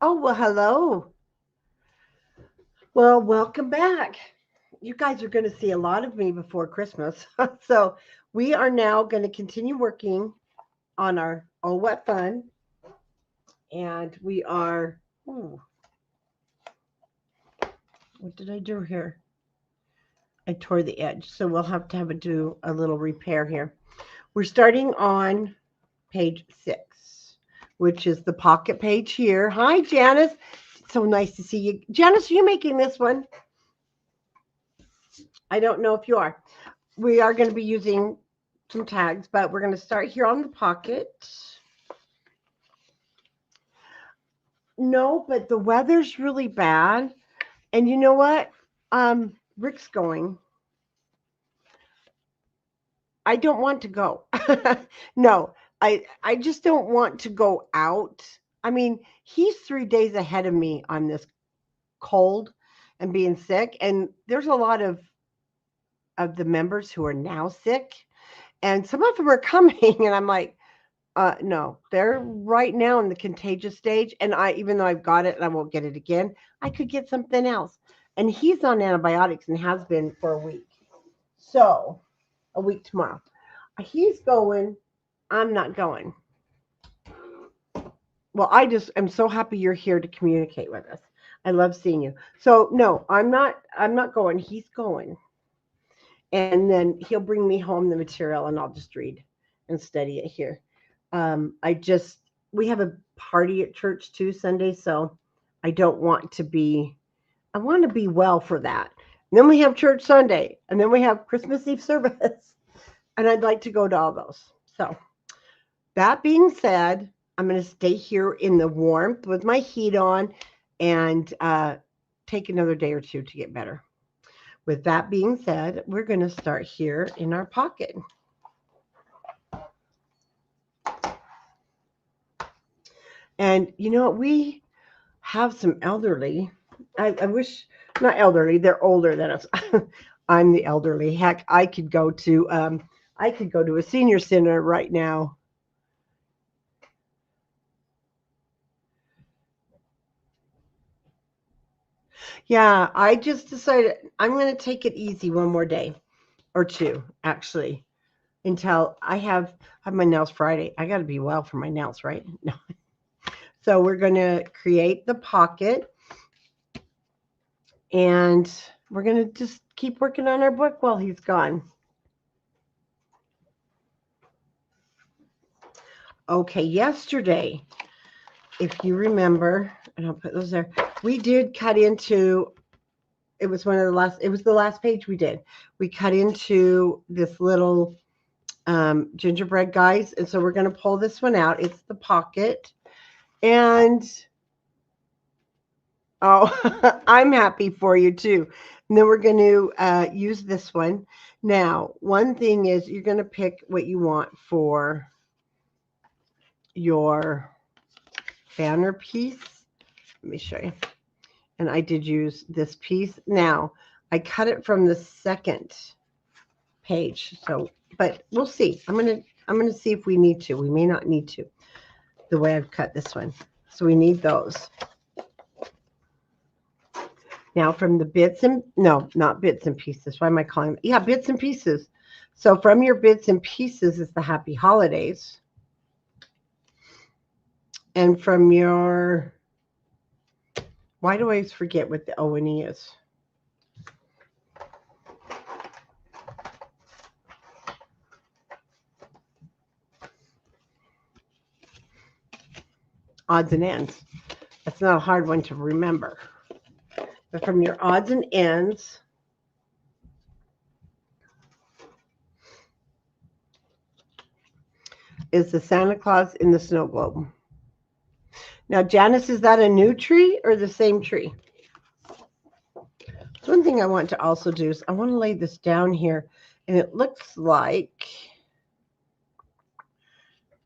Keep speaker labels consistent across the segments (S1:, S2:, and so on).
S1: Oh, well, hello. Well, welcome back. You guys are going to see a lot of me before Christmas. So, we are now going to continue working on our Oh What Fun. And we are, what did I do here? I tore the edge. So, we'll have to do a little repair here. We're starting on page 6, which is the pocket page here. Hi, Janice. So nice to see you. Janice, are you making this one? I don't know if you are. We are going to be using some tags, but we're going to start here on the pocket. No, but the weather's really bad. And you know what? Rick's going. I don't want to go. No, I just don't want to go out. I mean, he's 3 days ahead of me on this cold and being sick, and there's a lot of the members who are now sick, and some of them are coming, and I'm like, no, they're right now in the contagious stage. And even though I've got it and I won't get it again, I could get something else. And he's on antibiotics and has been for a week. So, a week tomorrow. He's going. I'm not going. Well, I just am so happy you're here to communicate with us. I love seeing you. So, no, I'm not. I'm not going. He's going, and then he'll bring me home the material, and I'll just read and study it here. I just we have a party at church too Sunday, so I don't want to be. I want to be well for that. And then we have church Sunday, and then we have Christmas Eve service, and I'd like to go to all those. So that being said, I'm going to stay here in the warmth with my heat on, and take another day or two to get better. With that being said, we're going to start here in our pocket. And you know, we have some elderly. I wish not elderly; they're older than us. I'm the elderly. Heck, I could go to a senior center right now. Yeah, I just decided I'm going to take it easy one more day or two, actually, until I have my nails Friday. I got to be well for my nails, right? No. So we're going to create the pocket, and we're going to just keep working on our book while he's gone. Okay, yesterday, if you remember, and I'll put those there, we did cut into it was the last page we did. We cut into this little gingerbread guys, and so we're going to pull this one out. It's the pocket, and oh, I'm happy for you too. And then we're going to use this one. Now, one thing is you're going to pick what you want for your banner piece. Let me show you. And I did use this piece. Now, I cut it from the second page. So, but we'll see. I'm going to see if we need to. We may not need to. The way I've cut this one. So we need those. Now from the bits and no, not bits and pieces. Why am I calling them? Yeah, bits and pieces. So from your bits and pieces is the happy holidays. And from your, why do I always forget what the O and E is? Odds and ends. That's not a hard one to remember. But from your odds and ends, is the Santa Claus in the snow globe. Now, Janice, is that a new tree or the same tree? So one thing I want to also do is I want to lay this down here, and it looks like,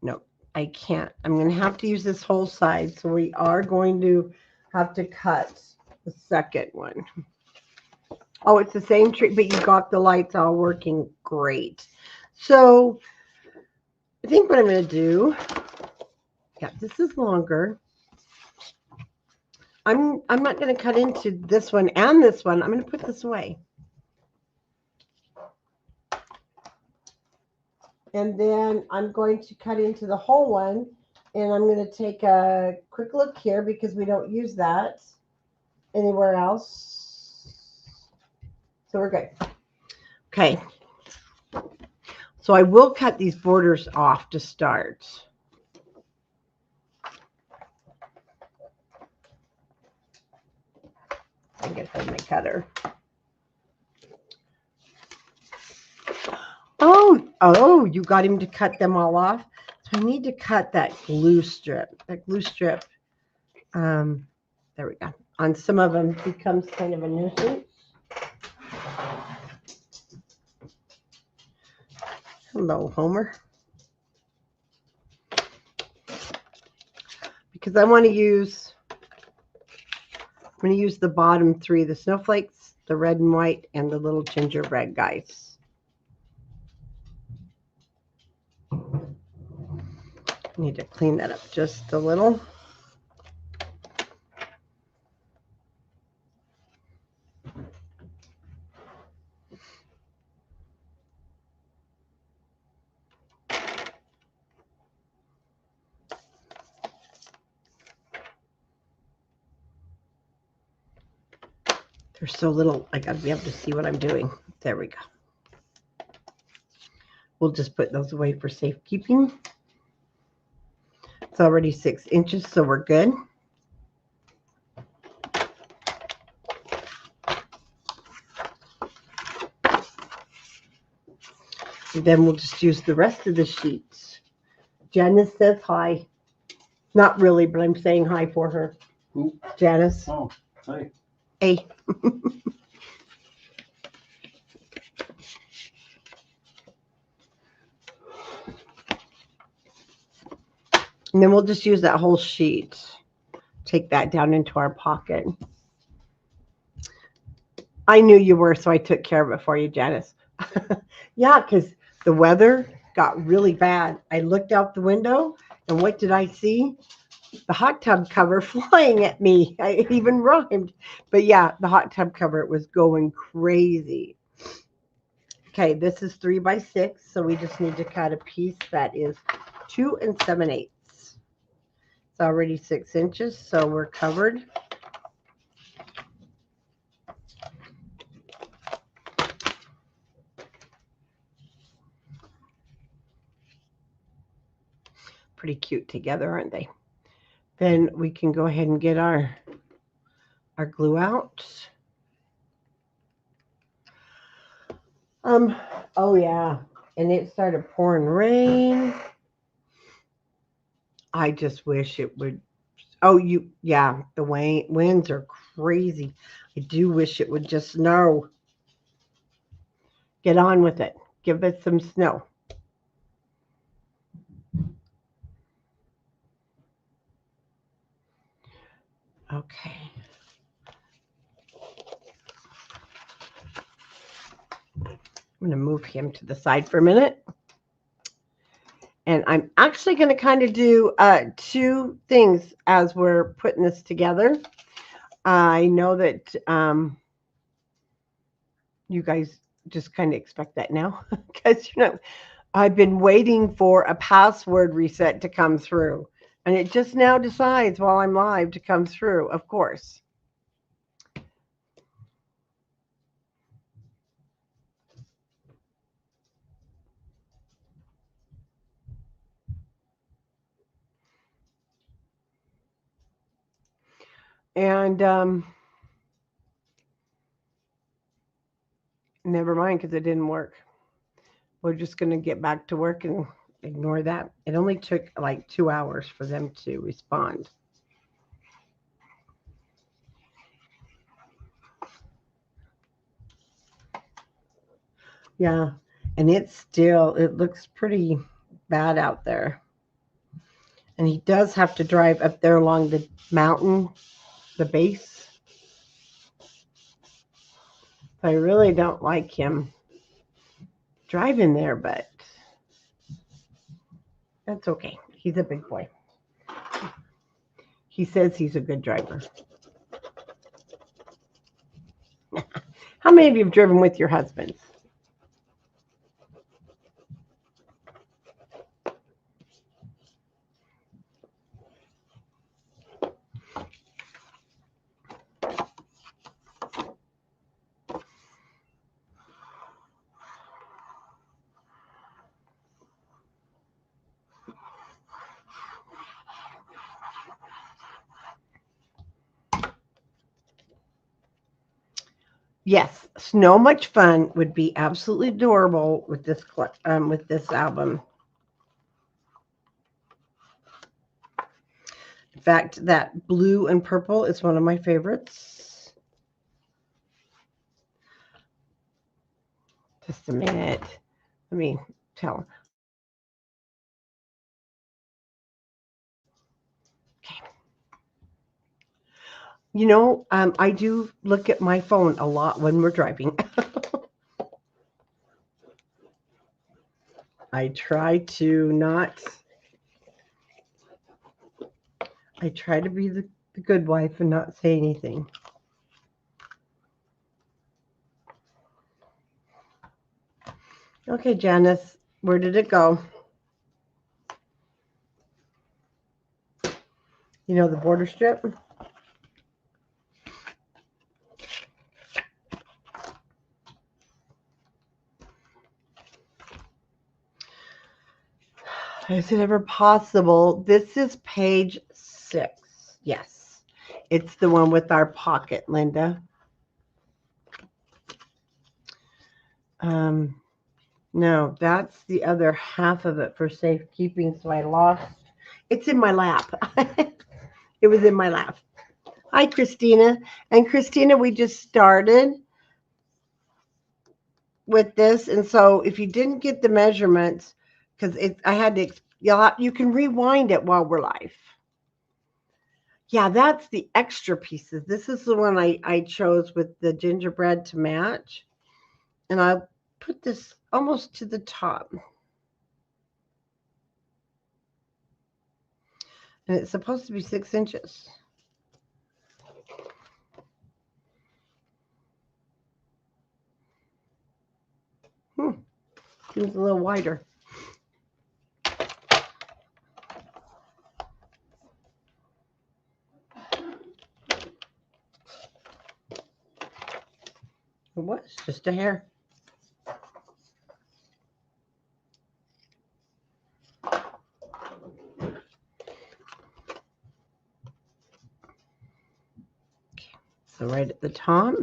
S1: no, I can't. I'm going to have to use this whole side, so we are going to have to cut the second one. Oh, it's the same tree, but you got the lights all working great. So I think what I'm going to do, yeah, this is longer. I'm not going to cut into this one and this one. I'm going to put this away. And then I'm going to cut into the whole one, and I'm going to take a quick look here because we don't use that anywhere else. So we're good. Okay. So I will cut these borders off to start. I get hold of my cutter. Oh, you got him to cut them all off. So I need to cut that glue strip. That glue strip, there we go. On some of them becomes kind of a nuisance. Hello, Homer. Because I'm going to use the bottom three, the snowflakes, the red and white, and the little gingerbread guys. Need to clean that up just a little. They're so little, I gotta be able to see what I'm doing. There we go. We'll just put those away for safekeeping. It's already 6 inches, so we're good. And then we'll just use the rest of the sheets. Janice says hi. Not really, but I'm saying hi for her.
S2: Who?
S1: Janice.
S2: Oh, hi.
S1: Hey. And then we'll just use that whole sheet. Take that down into our pocket. I knew you were, so I took care of it for you, Janice. Yeah, because the weather got really bad. I looked out the window, and what did I see? The hot tub cover flying at me. I even rhymed. But yeah, the hot tub cover was going crazy. Okay, this is 3 by 6, so we just need to cut a piece that is 2 7/8. It's already 6 inches, so we're covered. Pretty cute together, aren't they? Then we can go ahead and get our glue out. Oh yeah, and it started pouring rain. I just wish it would. Oh, yeah, the winds are crazy. I do wish it would just snow. Get on with it. Give us some snow. Okay. I'm going to move him to the side for a minute. And I'm actually going to kind of do 2 things as we're putting this together. I know that you guys just kind of expect that now because I've been waiting for a password reset to come through, and it just now decides while I'm live to come through, of course. And never mind, because it didn't work. We're just going to get back to work and ignore that. It only took like 2 hours for them to respond. Yeah, and it looks pretty bad out there. And he does have to drive up there along the mountain, the base. I really don't like him driving there, but that's okay. He's a big boy. He says he's a good driver. How many of you have driven with your husbands? Yes, Snow Much Fun would be absolutely adorable with this album. In fact, that blue and purple is one of my favorites. Just a minute. Let me tell. Okay. You know, I do look at my phone a lot when we're driving. I try to not. I try to be the good wife and not say anything. Okay, Janice, where did it go? You know the border strip? Is it ever possible? This is page 6. Yes. It's the one with our pocket, Linda. No, that's the other half of it for safekeeping, so I lost. It's in my lap. It was in my lap. Hi, Christina. And Christina, we just started with this, and so if you didn't get the measurements, because I had to, you can rewind it while we're live. Yeah, that's the extra pieces. This is the one I chose with the gingerbread to match, and I'll put this almost to the top. And it's supposed to be 6 inches. Seems a little wider. It was just a hair. So right at the top.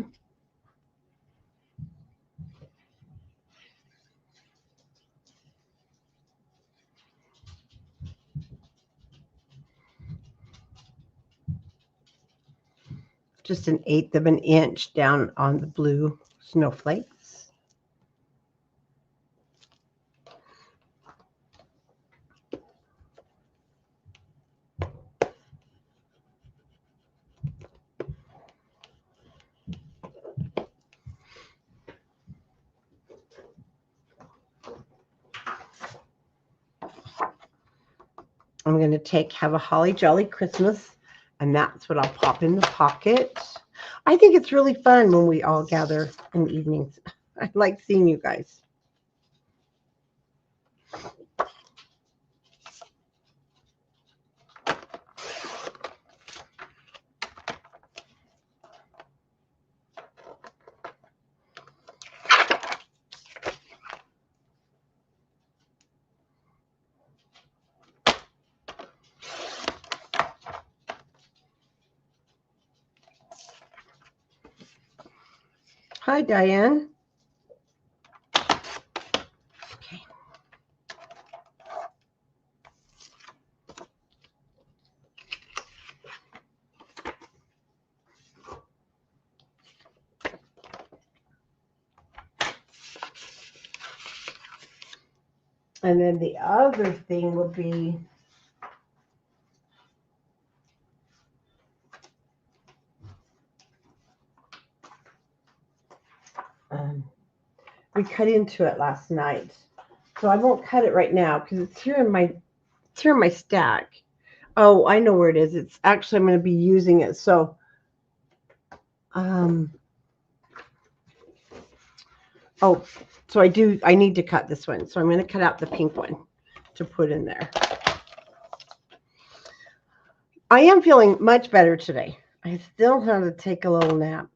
S1: Just 1/8 of an inch down on the blue snowflakes. I'm going to have a holly jolly Christmas, and that's what I'll pop in the pocket. I think it's really fun when we all gather in the evenings. I like seeing you guys. Hi, Diane. Okay. And then the other thing will be we cut into it last night, so I won't cut it right now because it's here in my stack. Oh, I know where it is. It's actually, I'm going to be using it. So Oh, so I need to cut this one. So I'm going to cut out the pink one to put in there. I am feeling much better today. I still have to take a little nap.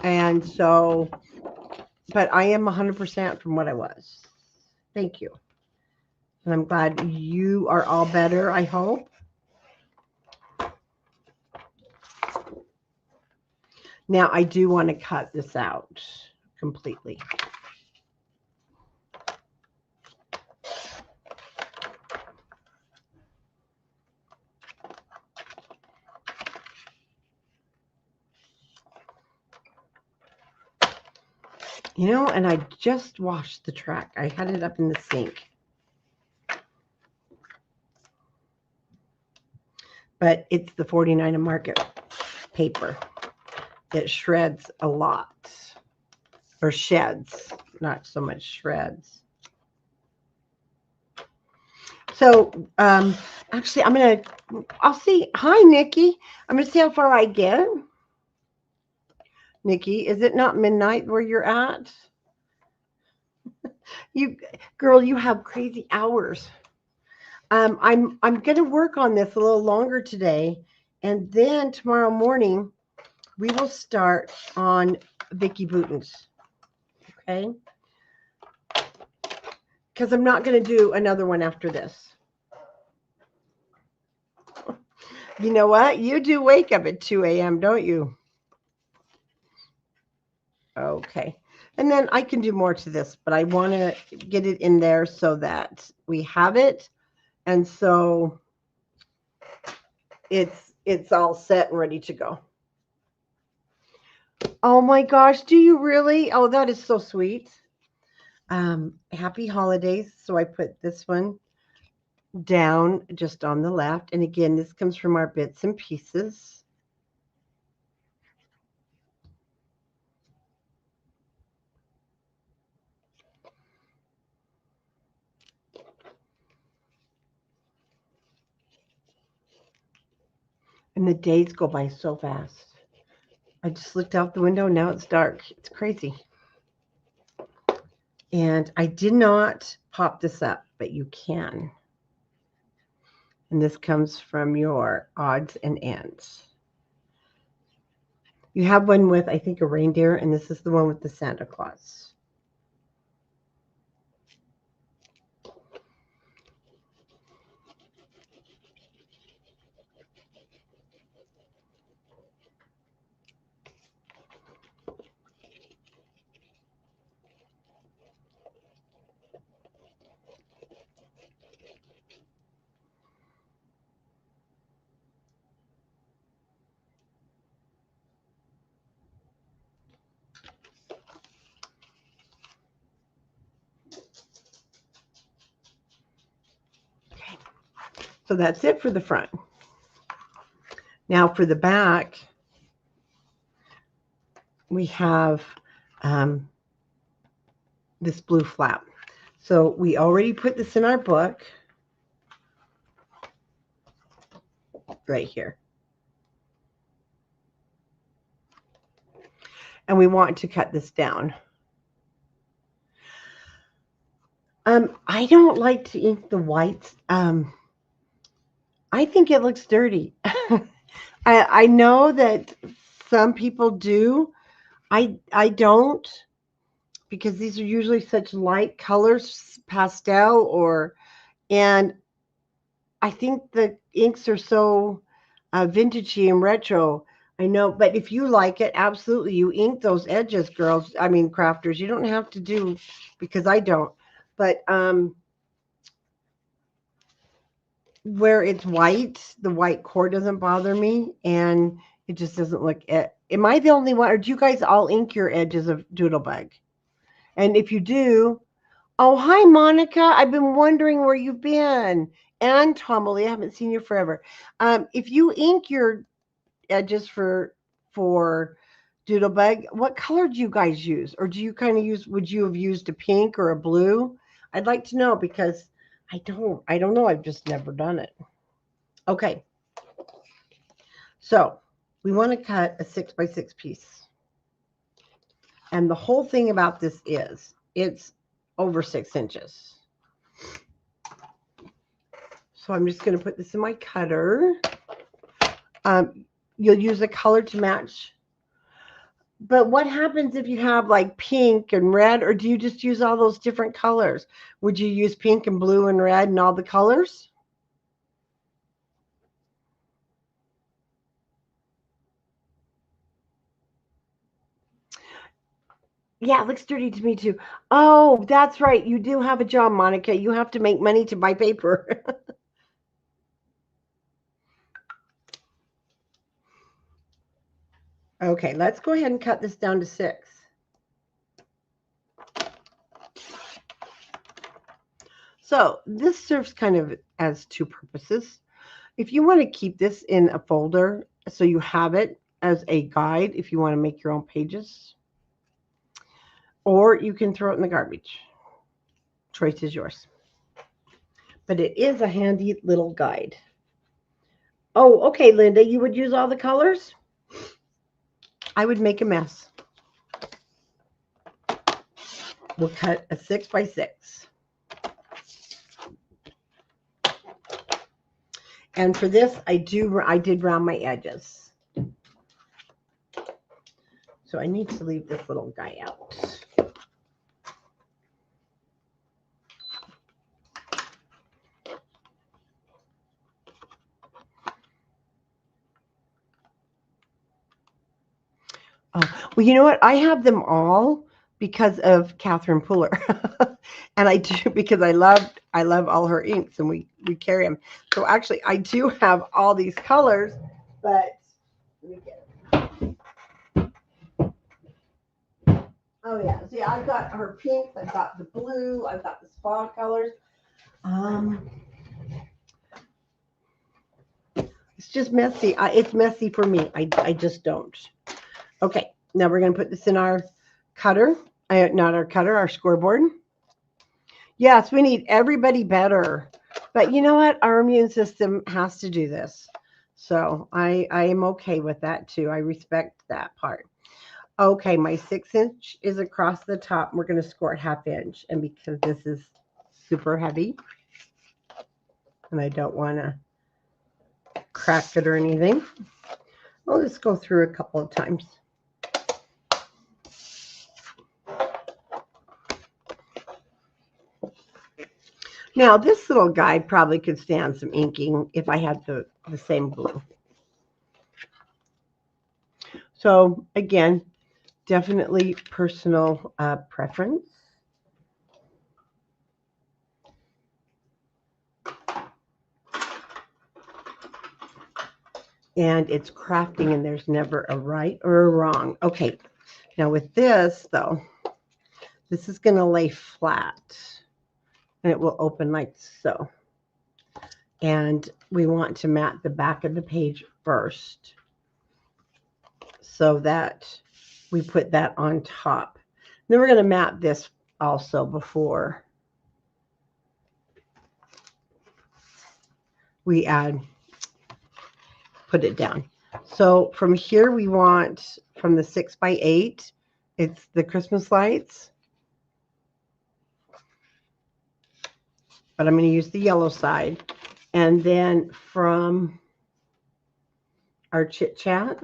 S1: And so, but I am 100% from what I was. Thank you. And I'm glad you are all better, I hope. Now, I do want to cut this out completely. You know, and I just washed the track. I had it up in the sink. But it's the 49 Market paper. It shreds a lot. Or sheds, not so much shreds. So, actually, I'll see. Hi, Nikki. I'm going to see how far I get. Nikki, is it not midnight where you're at? Girl, you have crazy hours. I'm going to work on this a little longer today, and then tomorrow morning we will start on Vicky Bouton's. Okay? Because I'm not going to do another one after this. You know what? You do wake up at 2 a.m., don't you? Okay. And then I can do more to this, but I want to get it in there so that we have it. And so it's all set and ready to go. Oh my gosh, do you really? Oh, that is so sweet. Happy holidays. So I put this one down just on the left. And again, this comes from our bits and pieces. And the days go by so fast. I just looked out the window. Now it's dark. It's crazy. And I did not pop this up, but you can. And this comes from your odds and ends. You have one with, I think, a reindeer, and this is the one with the Santa Claus. Okay. So that's it for the front. Now for the back, we have this blue flap. So we already put this in our book right here. And we want to cut this down. I don't like to ink the whites. I think it looks dirty. I know that some people do. I don't, because these are usually such light colors, pastel and I think the inks are so vintagey and retro. I know, but if you like it, absolutely, you ink those edges, girls. I mean, crafters. You don't have to do, because I don't. But where it's white, the white core doesn't bother me, and it just doesn't look it. Am I the only one, or do you guys all ink your edges of doodlebug? And if you do, oh, hi, Monica. I've been wondering where you've been. And Tomley, I haven't seen you forever. If you ink your edges for doodlebug, what color do you guys use? Or do you kind of use, would you have used a pink or a blue? I'd like to know, because I don't know. I've just never done it. Okay. So we want to cut a 6x6 piece. And the whole thing about this is it's over 6 inches. So I'm just going to put this in my cutter. You'll use a color to match. But what happens if you have like pink and red, or do you just use all those different colors? Would you use pink and blue and red and all the colors? Yeah, it looks dirty to me too. Oh, that's right. You do have a job, Monica. You have to make money to buy paper. Okay, let's go ahead and cut this down to 6. So this serves kind of as 2 purposes. If you want to keep this in a folder so you have it as a guide if you want to make your own pages, or you can throw it in the garbage. Choice is yours. But it is a handy little guide. Oh, okay, Linda, you would use all the colors? I would make a mess. We'll cut a 6 by 6. And for this, I did round my edges. So I need to leave this little guy out. Oh, well, you know what? I have them all because of Catherine Puller. And I do because I love all her inks, and we carry them. So actually I do have all these colors, but let me get it. Oh yeah, see, I've got her pinks, I've got the blue, I've got the spa colors. It's just messy. It's messy for me. I just don't. Okay, now we're going to put this in our cutter. Not our cutter, our scoreboard. Yes, we need everybody better. But you know what? Our immune system has to do this. So I am okay with that too. I respect that part. Okay, my 6 inch is across the top. We're going to score it 1/2 inch. And because this is super heavy, and I don't want to crack it or anything, I'll just go through a couple of times. Now, this little guide probably could stand some inking if I had the same glue. So, again, definitely personal preference. And it's crafting, and there's never a right or a wrong. Okay, now with this, though, this is going to lay flat. And it will open like so. And we want to mat the back of the page first so that we put that on top. Then we're going to mat this also before we put it down. So from here we want, from the 6 by 8, it's the Christmas lights. But I'm going to use the yellow side. And then from our chit chat,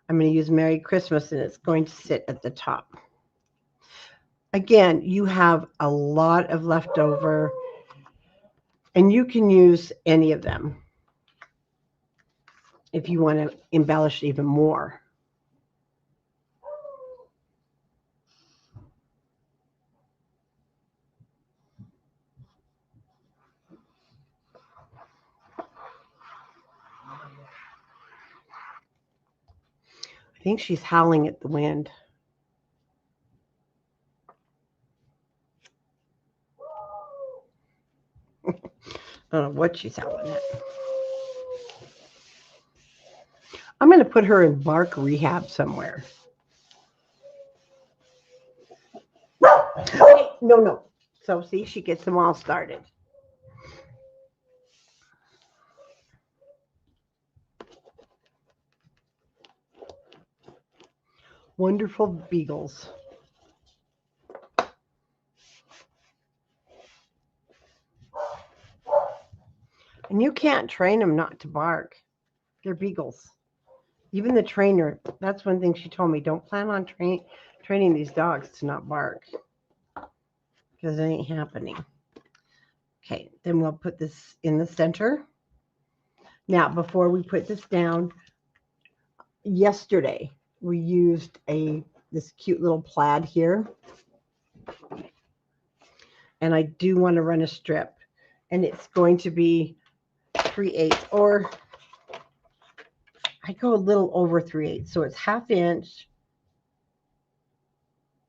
S1: I'm going to use Merry Christmas, and it's going to sit at the top. Again, you have a lot of leftover, and you can use any of them if you want to embellish even more. I think she's howling at the wind. I don't know what she's howling at. I'm going to put her in bark rehab somewhere. Okay, no. So see, she gets them all started. Wonderful beagles. And you can't train them not to bark. They're beagles. Even the trainer, that's one thing she told me. Don't plan on training these dogs to not bark. Because it ain't happening. Okay, then we'll put this in the center. Now, before we put this down, yesterday we used this cute little plaid here. And I do want to run a strip. And it's going to be 3/8, or I go a little over 3/8. So it's 1/2 inch.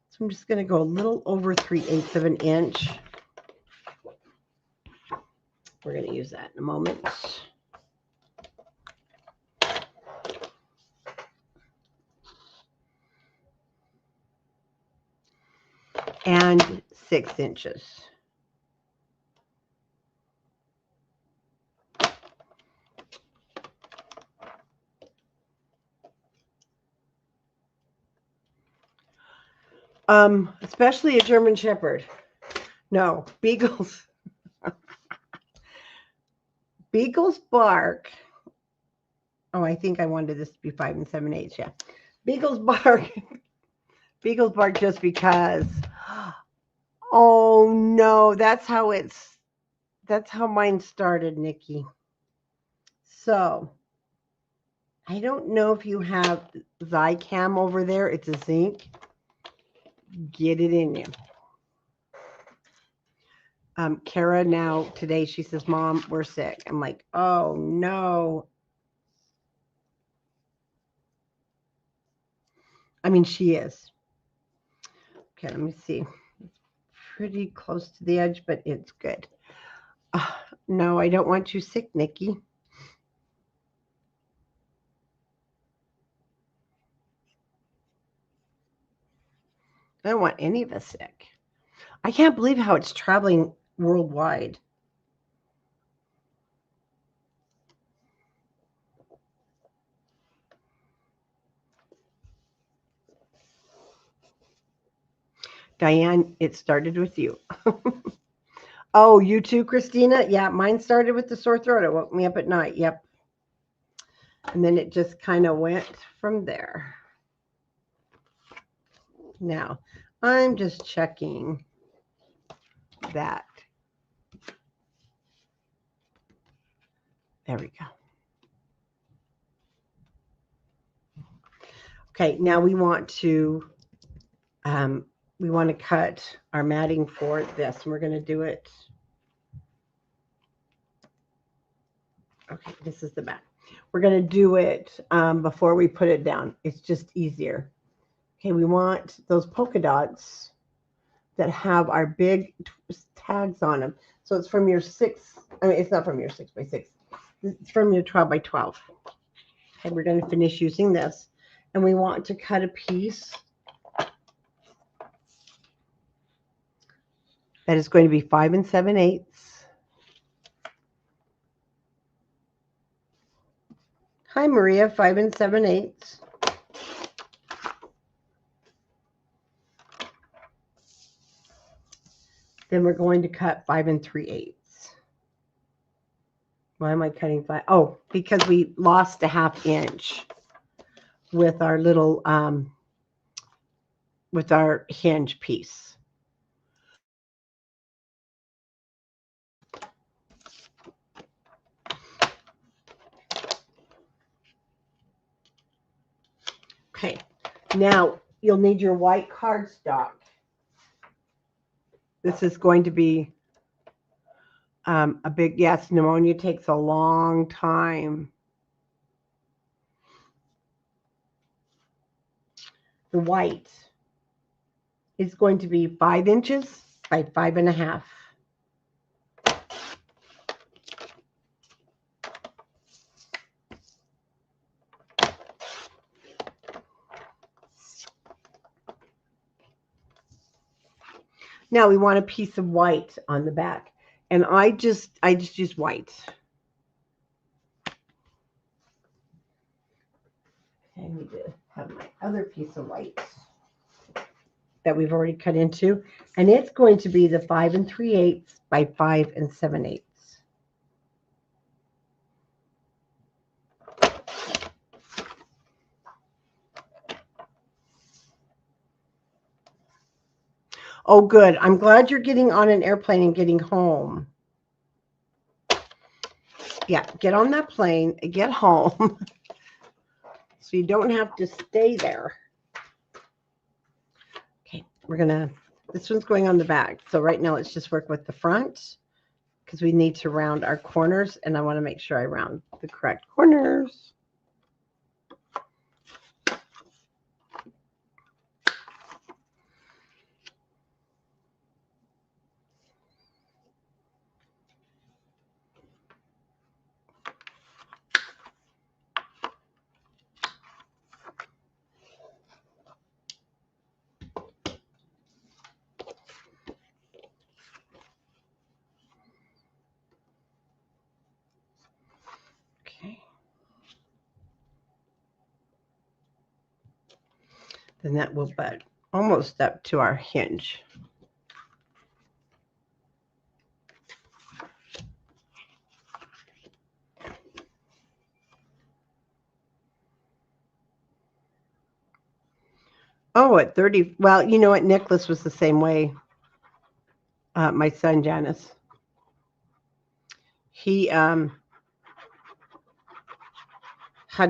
S1: So I'm just going to go a little over 3/8 of an inch. We're going to use that in a moment. And 6 inches. Especially a German Shepherd. No, beagles. Beagles bark. Oh, I think I wanted this to be 5 7/8. Yeah. Beagles bark. Beagles bark just because. Oh no, that's how mine started, Nikki. So I don't know if you have Zycam over there. It's a zinc. Get it in you. Kara now today, she says, Mom, we're sick. I'm like, oh no. I mean, she is. Okay, let me see. It's pretty close to the edge, but it's good. No, I don't want you sick, Nikki. I don't want any of us sick. I can't believe how it's traveling worldwide. Diane, it started with you. Oh, you too, Christina? Yeah, mine started with the sore throat. It woke me up at night. Yep. And then it just kind of went from there. Now, I'm just checking that. There we go. Okay, now we want to cut our matting for this, and we're going to do it. Okay, this is the back. We're going to do it before we put it down. It's just easier. Okay, we want those polka dots that have our big tags on them. So it's from your 6, I mean, it's not from your 6 by 6. It's from your 12 by 12. Okay, we're going to finish using this. And we want to cut a piece that is going to be 5 7/8. Hi, Maria, 5 7/8. Then we're going to cut 5 3/8. Why am I cutting 5? Oh, because we lost a 1/2 inch with our little, with our hinge piece. Okay, now you'll need your white cardstock. This is going to be a big, yes, pneumonia takes a long time. The white is going to be 5 inches by 5 1/2. Now we want a piece of white on the back, and I just use white. I need to have my other piece of white that we've already cut into, and it's going to be the 5 3/8 by 5 7/8. Oh, good. I'm glad you're getting on an airplane and getting home. Yeah, get on that plane and get home so you don't have to stay there. Okay, this one's going on the back. So right now let's just work with the front because we need to round our corners, and I want to make sure I round the correct corners. Okay. Then that will butt almost up to our hinge. Oh, at 30. Well, you know what? Nicholas was the same way. My son, Janice. He had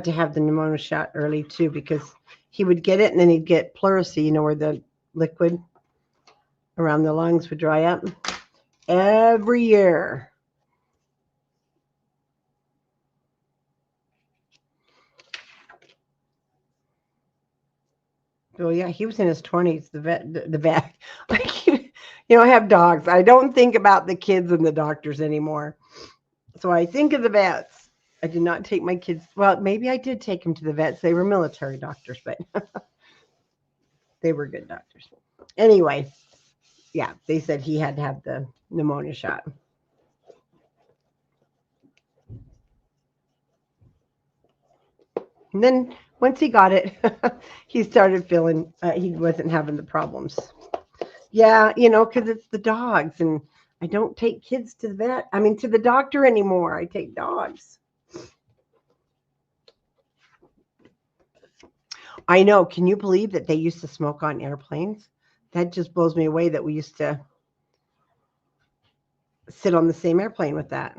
S1: to have the pneumonia shot early too because he would get it and then he'd get pleurisy, you know, where the liquid around the lungs would dry up every year. Well, yeah, he was in his 20s. The vet. I have dogs. I don't think about the kids and the doctors anymore. So I think of the vets. I did not take my kids. Well, maybe I did take them to the vets. They were military doctors, but they were good doctors. Anyway, yeah, they said he had to have the pneumonia shot. And then once he got it, he started feeling he wasn't having the problems. Yeah, because it's the dogs, and I don't take kids to the vet. I mean, to the doctor anymore. I take dogs. I know. Can you believe that they used to smoke on airplanes? That just blows me away that we used to sit on the same airplane with that.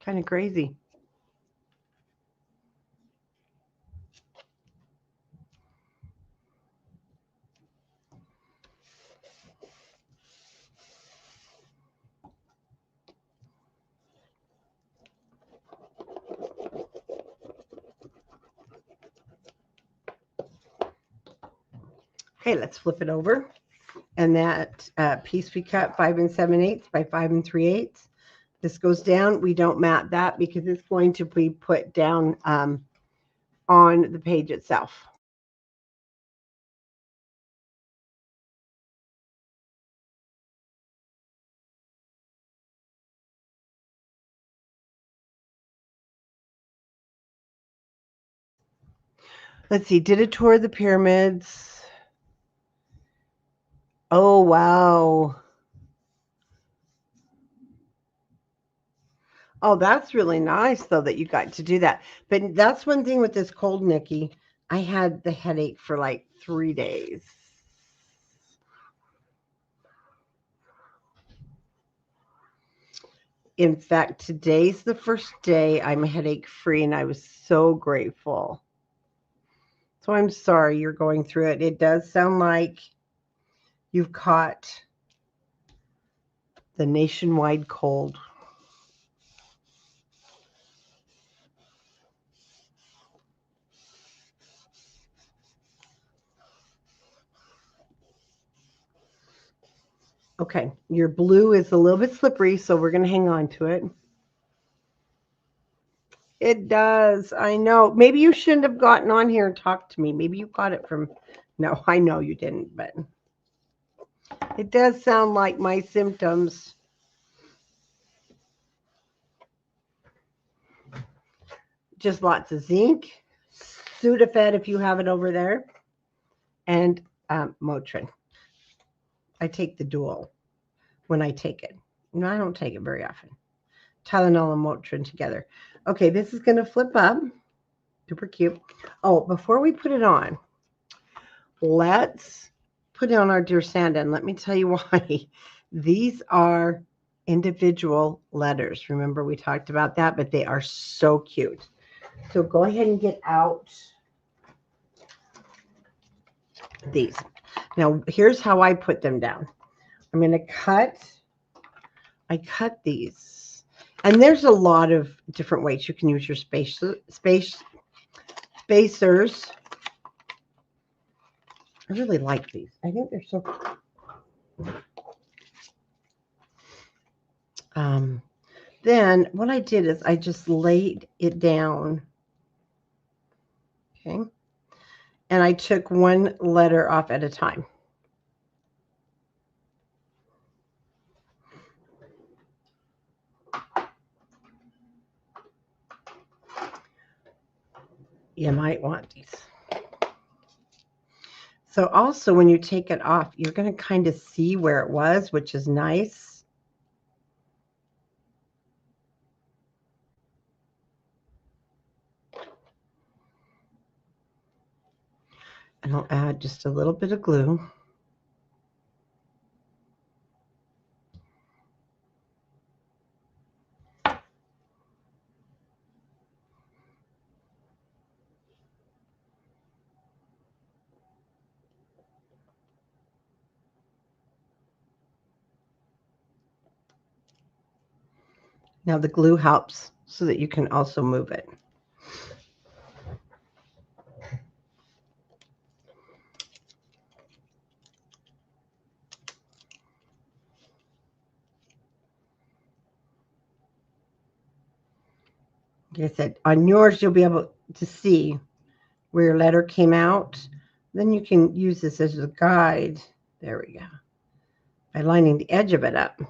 S1: Kind of crazy. Okay, let's flip it over. And that piece we cut 5 7/8 by 5 3/8. This goes down. We don't mat that because it's going to be put down on the page itself. Let's see. Did a tour of the pyramids. Oh, wow. Oh, that's really nice, though, that you got to do that. But that's one thing with this cold, Nikki. I had the headache for like 3 days. In fact, today's the first day I'm headache free, and I was so grateful. So I'm sorry you're going through it. It does sound like you've caught the nationwide cold. Okay, your blue is a little bit slippery, so we're going to hang on to it. It does. I know. Maybe you shouldn't have gotten on here and talked to me. Maybe you got it from. No, I know you didn't, but it does sound like my symptoms. Just lots of zinc, Sudafed if you have it over there, and Motrin. I take the dual when I take it. No, I don't take it very often. Tylenol and Motrin together. Okay, this is going to flip up. Super cute. Oh, before we put it on, let's put on our Dear Santa, and let me tell you why. These are individual letters. Remember, we talked about that, but they are so cute. So go ahead and get out these. Now, here's how I put them down. I'm going to I cut these. And there's a lot of different ways you can use your spacers. I really like these. I think they're so then what I did is I just laid it down. Okay. And I took one letter off at a time. You might want these. So also when you take it off, you're going to kind of see where it was, which is nice. And I'll add just a little bit of glue. Now the glue helps so that you can also move it. Like I said, on yours, you'll be able to see where your letter came out. Then you can use this as a guide. There we go. By lining the edge of it up.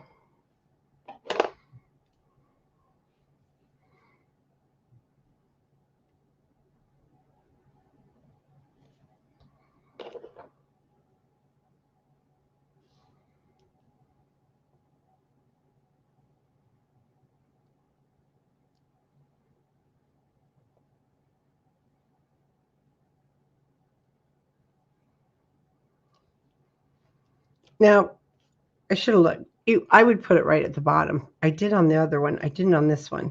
S1: Now, I should have looked. I would put it right at the bottom. I did on the other one. I didn't on this one.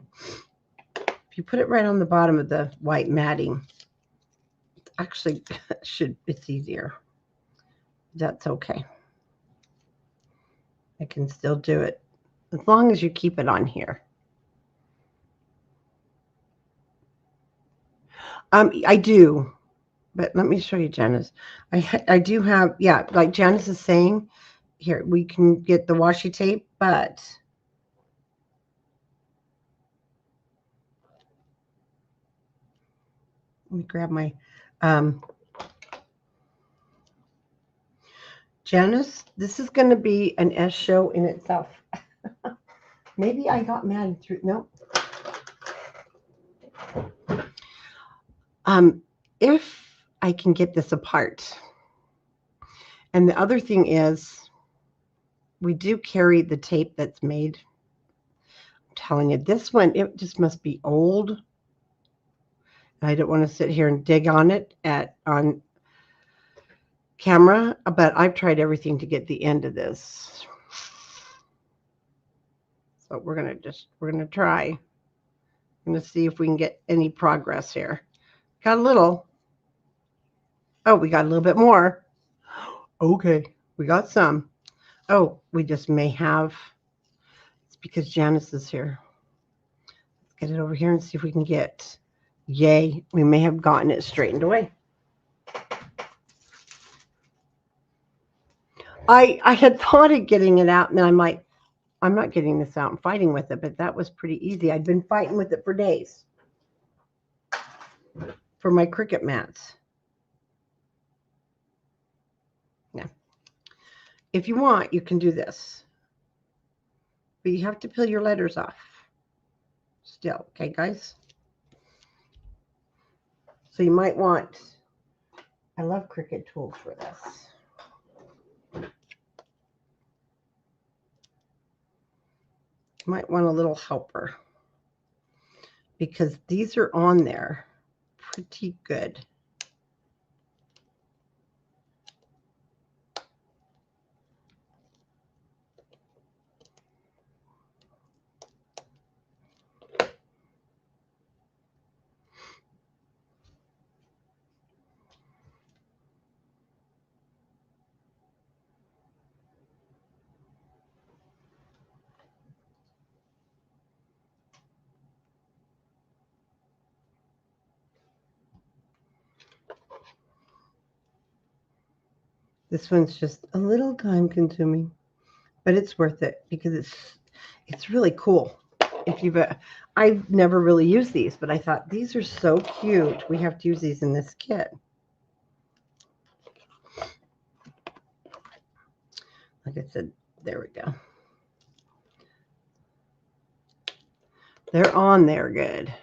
S1: If you put it right on the bottom of the white matting, actually it's easier. That's okay. I can still do it as long as you keep it on here. I do, but let me show you Janice. I do have, yeah, like Janice is saying, here we can get the washi tape, but let me grab my Janice, this is going to be an S show in itself. Maybe I got mad and threw, no. If I can get this apart. And the other thing is, we do carry the tape that's made. I'm telling you, this one, it just must be old. I don't want to sit here and dig on it on camera, but I've tried everything to get the end of this. So we're gonna try. I'm gonna see if we can get any progress here. Got a little. Oh, we got a little bit more. Okay, we got some. Oh, we just may have. It's because Janice is here. Let's get it over here and see if we can get. Yay, we may have gotten it straightened away. I had thought of getting it out, and I'm like, I'm not getting this out and fighting with it, but that was pretty easy. I'd been fighting with it for days for my Cricut mats. Yeah. If you want, you can do this. But you have to peel your letters off still, okay, guys? So you might want, I love Cricut tools for this. You might want a little helper because these are on there pretty good. This one's just a little time consuming, but it's worth it because it's really cool. If you've I've never really used these, but I thought these are so cute. We have to use these in this kit. Like I said, there we go. They're on there good.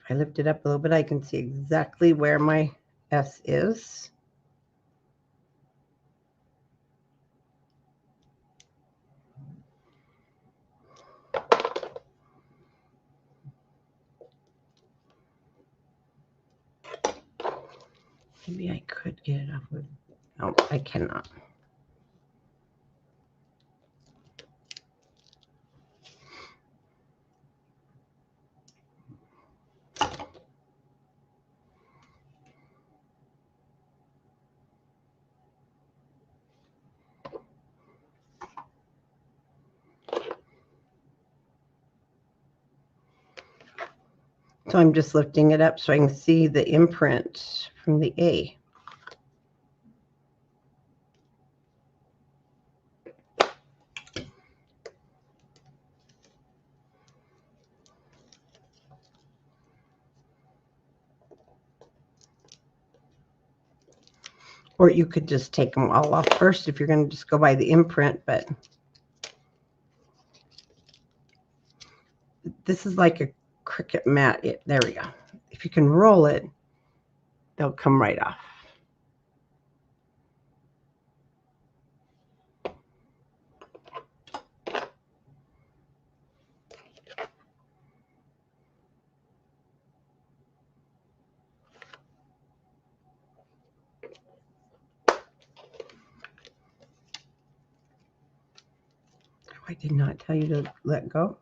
S1: If I lift it up a little bit, I can see exactly where my S is. Maybe I could get it off with, no, I cannot. So I'm just lifting it up so I can see the imprint from the A. Or you could just take them all off first if you're going to just go by the imprint, but this is like a Cricut mat. There we go. If you can roll it, they'll come right off. I did not tell you to let go.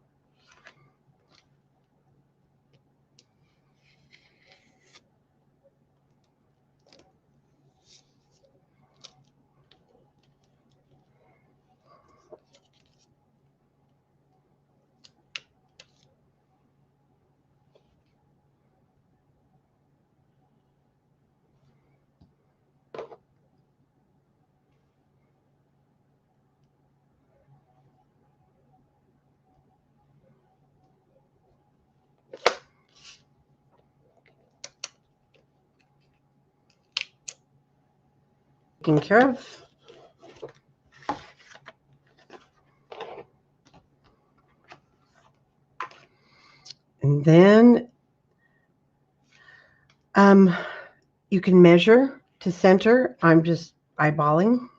S1: Taken care of. And then you can measure to center. I'm just eyeballing.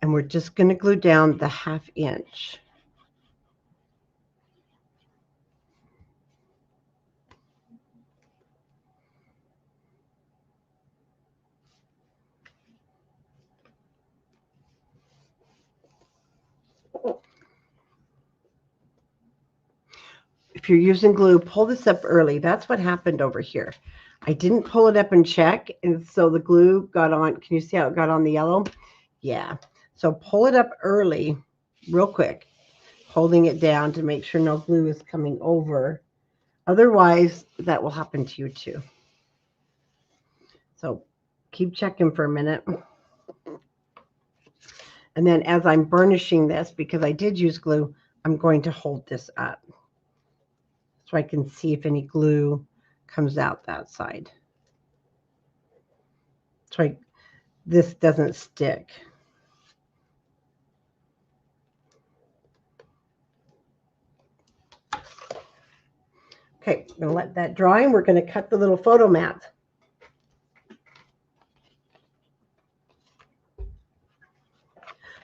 S1: And we're just going to glue down the 1/2 inch. If you're using glue, pull this up early. That's what happened over here. I didn't pull it up and check, and so the glue got on. Can you see how it got on the yellow? Yeah. So pull it up early, real quick, holding it down to make sure no glue is coming over. Otherwise, that will happen to you too. So keep checking for a minute. And then as I'm burnishing this, because I did use glue, I'm going to hold this up so I can see if any glue comes out that side. So this doesn't stick. Okay, I'm going to let that dry, and we're going to cut the little photo mats.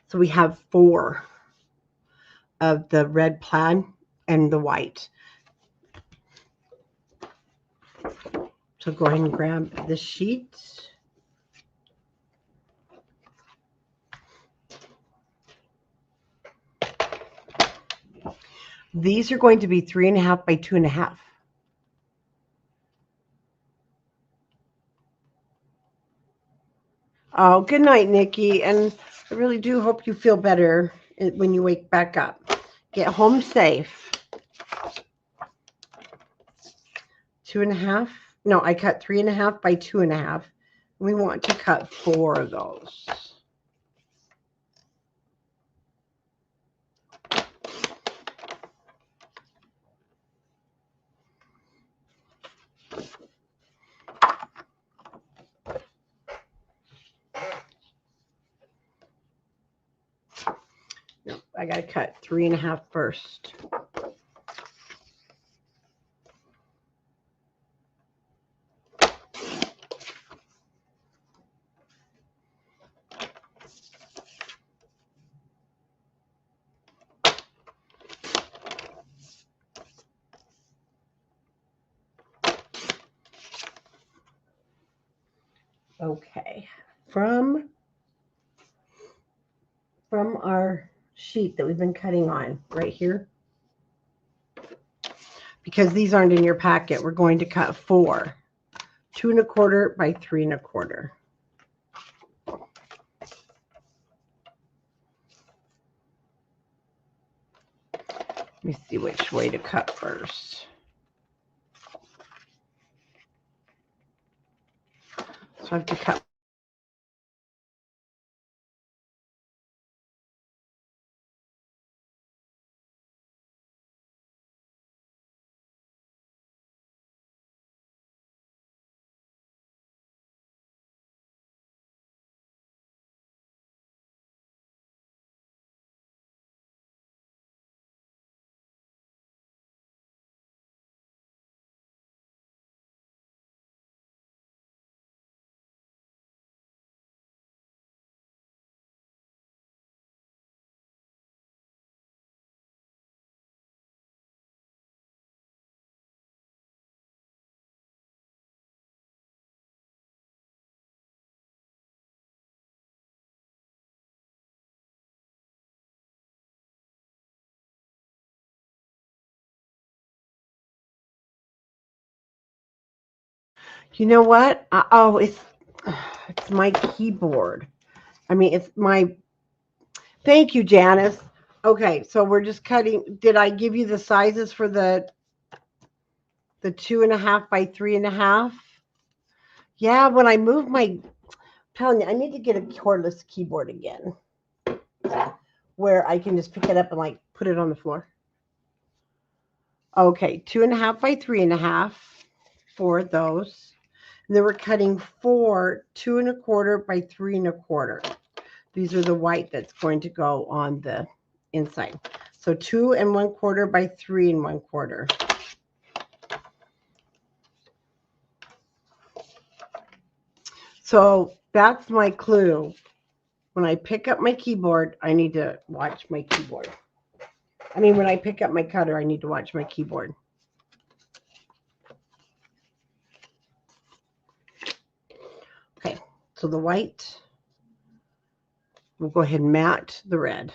S1: So we have 4 of the red plaid and the white. So go ahead and grab the sheet. These are going to be 3.5 by 2.5. Oh, good night, Nikki. And I really do hope you feel better when you wake back up. Get home safe. 2.5. No, I cut 3.5 by 2.5. We want to cut 4 of those. No, I got to cut 3.5 first. Okay, from our sheet that we've been cutting on right here, because these aren't in your packet, we're going to cut 4, 2.25 by 3.25. Let me see which way to cut first. So I have to cut. You know what? Oh, it's my keyboard. I mean, it's my. Thank you, Janice. Okay, so we're just cutting. Did I give you the sizes for the 2.5 by 3.5? Yeah, when I move my. Telling you, I need to get a cordless keyboard again, where I can just pick it up and like put it on the floor. Okay, 2.5 by 3.5 for those. And then we're cutting 4 2.25 by 3.25. These are the white that's going to go on the inside. So 2.25 by 3.25. So that's my clue. When I pick up my keyboard, I need to watch my keyboard. I mean, when I pick up my cutter, I need to watch my keyboard. Okay, so the white, we'll go ahead and mat the red.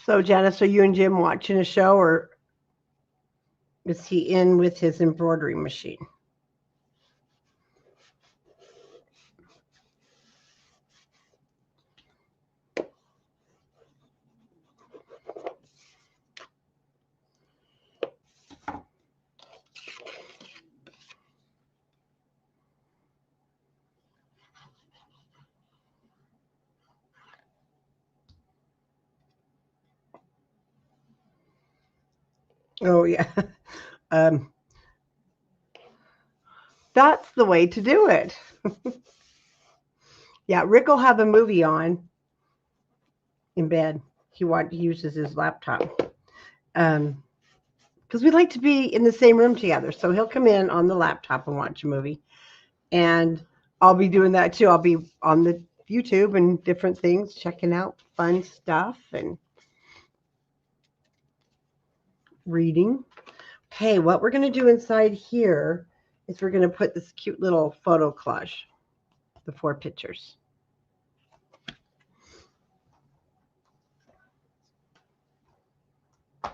S1: So, Janice, are you and Jim watching a show, or is he in with his embroidery machine? Oh, yeah. Um, that's the way to do it. Yeah, Rick will have a movie on in bed. He uses his laptop. Because we like to be in the same room together. So he'll come in on the laptop and watch a movie. And I'll be doing that too. I'll be on the YouTube and different things, checking out fun stuff and reading. Okay, what we're going to do inside here is we're going to put this cute little photo collage, the 4 pictures. Go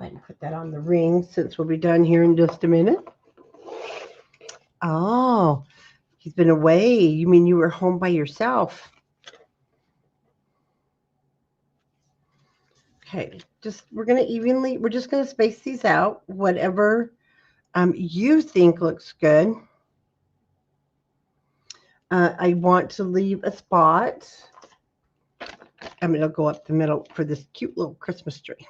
S1: ahead and put that on the ring since we'll be done here in just a minute. Oh, he's been away. You mean you were home by yourself? Okay, we're just going to space these out, whatever you think looks good. I want to leave a spot. I'm going to go up the middle for this cute little Christmas tree.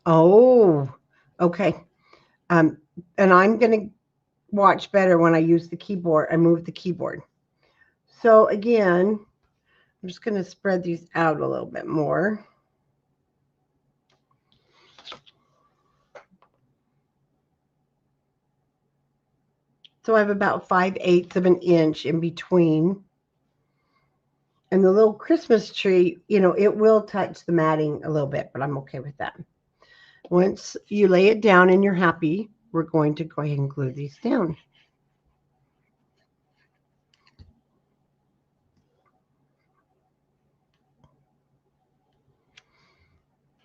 S1: Oh, okay. And I'm going to watch better when I use the keyboard. I move the keyboard. So again, I'm just going to spread these out a little bit more. So I have about 5/8 of an inch in between. And the little Christmas tree, it will touch the matting a little bit, but I'm okay with that. Once you lay it down and you're happy, we're going to go ahead and glue these down.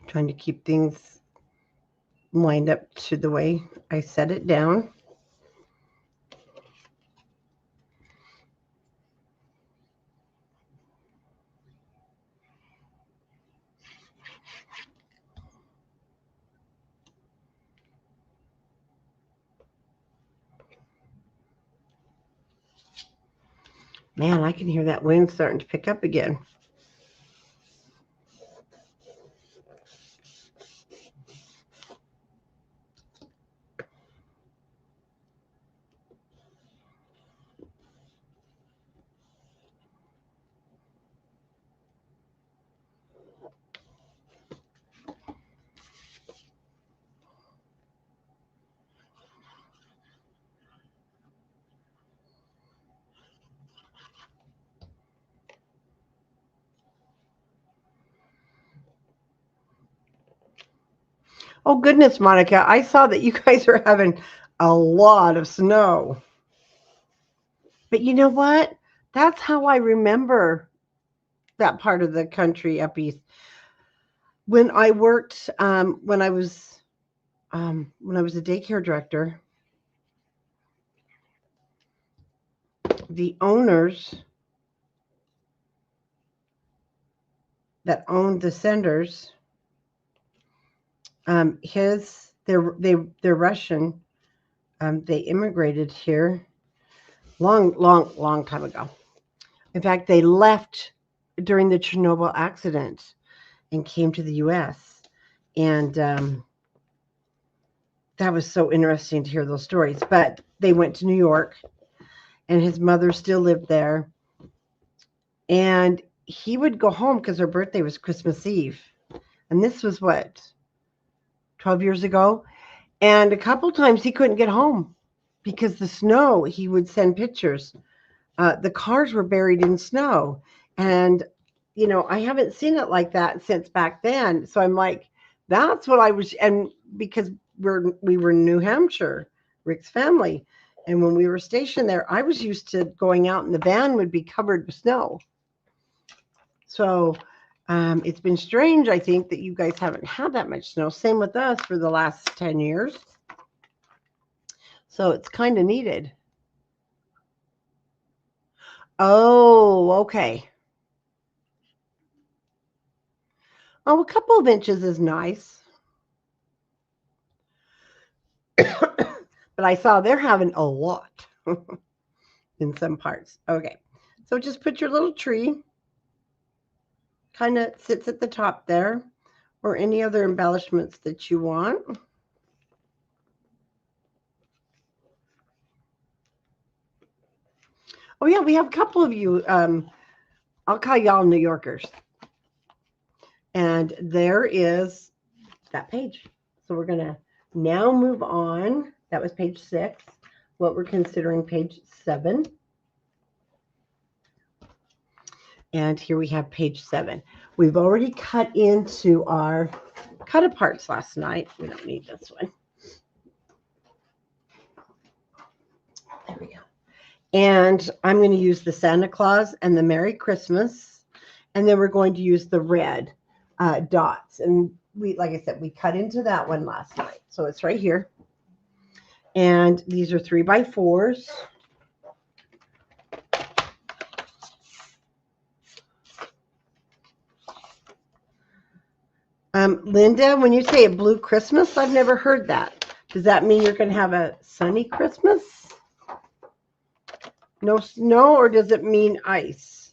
S1: Trying to keep things lined up to the way I set it down. Man, I can hear that wind starting to pick up again. Oh, goodness, Monica, I saw that you guys are having a lot of snow. But you know what? That's how I remember that part of the country up east. When I worked, when I was a daycare director, the owners that owned the senders, they're Russian. They immigrated here long time ago. In fact, they left during the Chernobyl accident and came to the U.S. And that was so interesting to hear those stories. But they went to New York, and his mother still lived there. And he would go home because her birthday was Christmas Eve. And this was 12 years ago? And a couple times he couldn't get home because the snow, he would send pictures. The cars were buried in snow. And, I haven't seen it like that since back then. So I'm like, that's what I was. And because we were in New Hampshire, Rick's family. And when we were stationed there, I was used to going out and the van would be covered with snow. So it's been strange, I think, that you guys haven't had that much snow. Same with us for the last 10 years. So it's kind of needed. Oh, okay. Oh, a couple of inches is nice. But I saw they're having a lot in some parts. Okay. So just put your little tree, kind of sits at the top there, or any other embellishments that you want. Oh, yeah, we have a couple of you. I'll call y'all New Yorkers. And there is that page. So we're going to now move on. That was page 6. What we're considering page 7. And here we have page 7. We've already cut into our cut aparts last night. We don't need this one. There we go. And I'm going to use the Santa Claus and the Merry Christmas. And then we're going to use the red dots. And we, like I said, we cut into that one last night. So it's right here. And these are 3x4s. Linda, when you say a blue Christmas, I've never heard that. Does that mean you're going to have a sunny Christmas? No snow, or does it mean ice?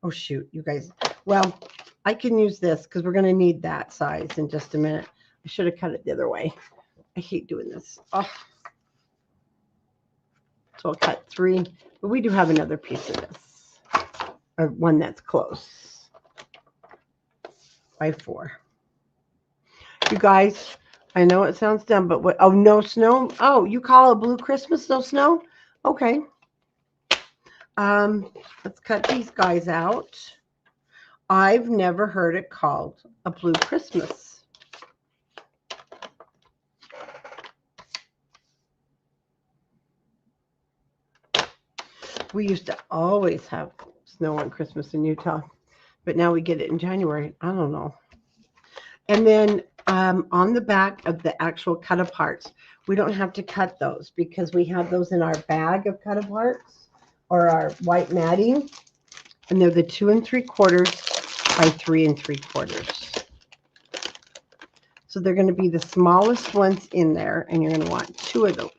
S1: Oh, shoot, you guys. Well, I can use this because we're going to need that size in just a minute. I should have cut it the other way. I hate doing this. Oh. So I'll cut 3, but we do have another piece of this, or one that's close, by 4. You guys, I know it sounds dumb, but what? Oh, no snow. Oh, you call a blue Christmas no snow? Okay. Let's cut these guys out. I've never heard it called a blue Christmas. We used to always have snow on Christmas in Utah, but now we get it in January. I don't know. And then on the back of the actual cut aparts, we don't have to cut those because we have those in our bag of cut aparts or our white matting, and they're the 2 3/4 by 3 3/4. So they're going to be the smallest ones in there, and you're going to want 2 of those.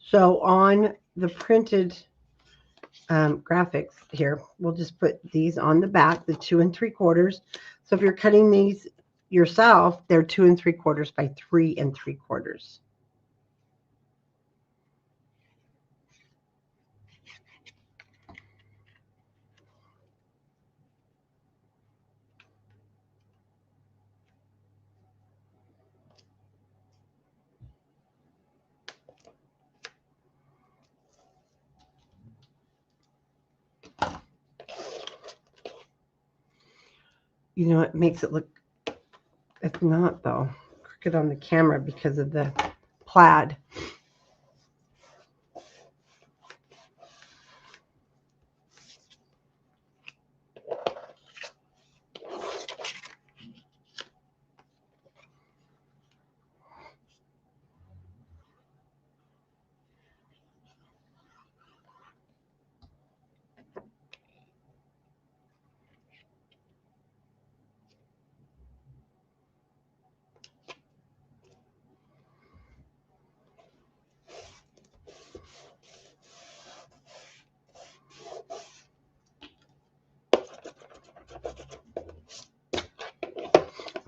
S1: So on the printed graphics here, we'll just put these on the back, the 2 3/4. So if you're cutting these yourself, they're 2 3/4 by 3 3/4. You know, it makes it look, it's not though, crooked on the camera because of the plaid.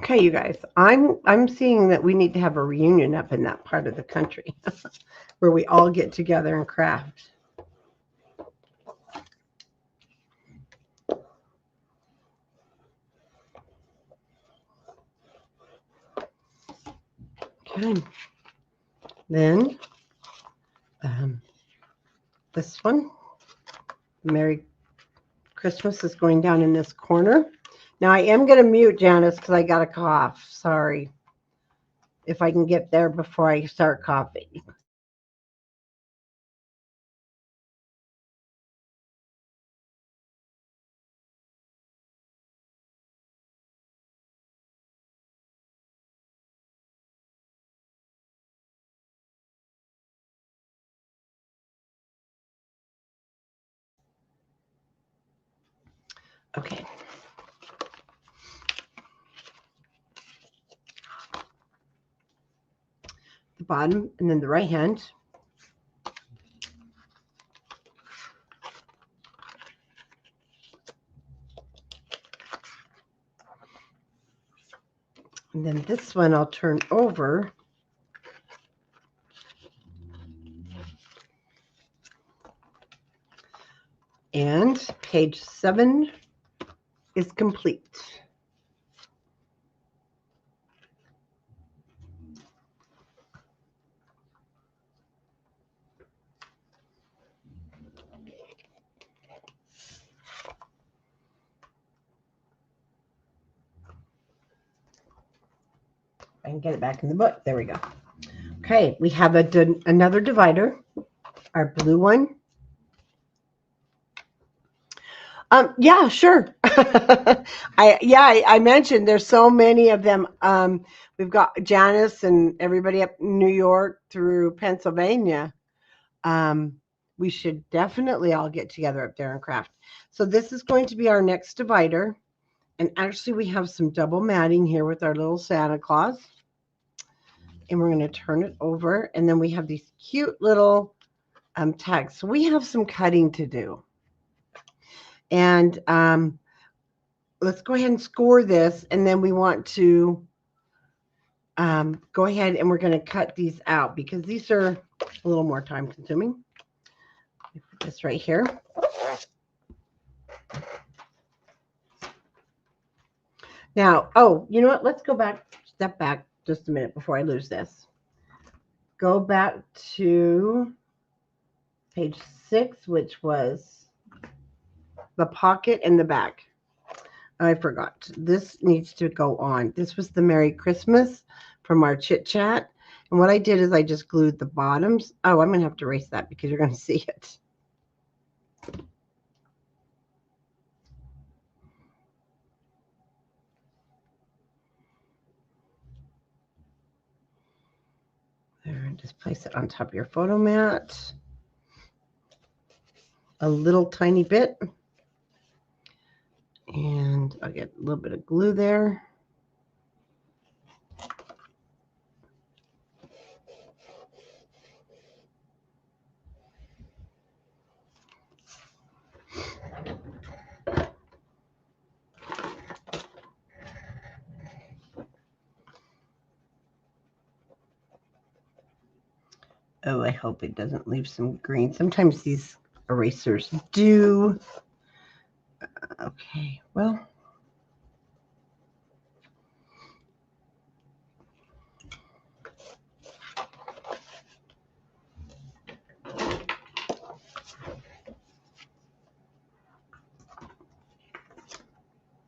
S1: Okay, you guys, I'm seeing that we need to have a reunion up in that part of the country where we all get together and craft. Okay. Then this one, Merry Christmas is going down in this corner. Now I am going to mute Janice because I got a cough. Sorry. If I can get there before I start coughing. Okay. The bottom and then the right hand. And then this one I'll turn over. And page 7 is complete. I can get it back in the book. There we go. Okay, we have another divider, our blue one. Yeah, sure. I mentioned there's so many of them. We've got Janice and everybody up in New York through Pennsylvania. We should definitely all get together up there and craft. So this is going to be our next divider. And actually we have some double matting here with our little Santa Claus. And we're going to turn it over. And then we have these cute little tags. So we have some cutting to do. And let's go ahead and score this. And then we want to go ahead and we're going to cut these out because these are a little more time consuming. Put this right here. Now, oh, you know what? Let's go back, step back just a minute before I lose this. Go back to page 6, which was the pocket and the back. I forgot. This needs to go on. This was the Merry Christmas from our chit chat. And what I did is I just glued the bottoms. Oh, I'm going to have to erase that because you're going to see it. There, just place it on top of your photo mat. A little tiny bit. And I'll get a little bit of glue there. Oh, I hope it doesn't leave some green. Sometimes these erasers do. Okay, well.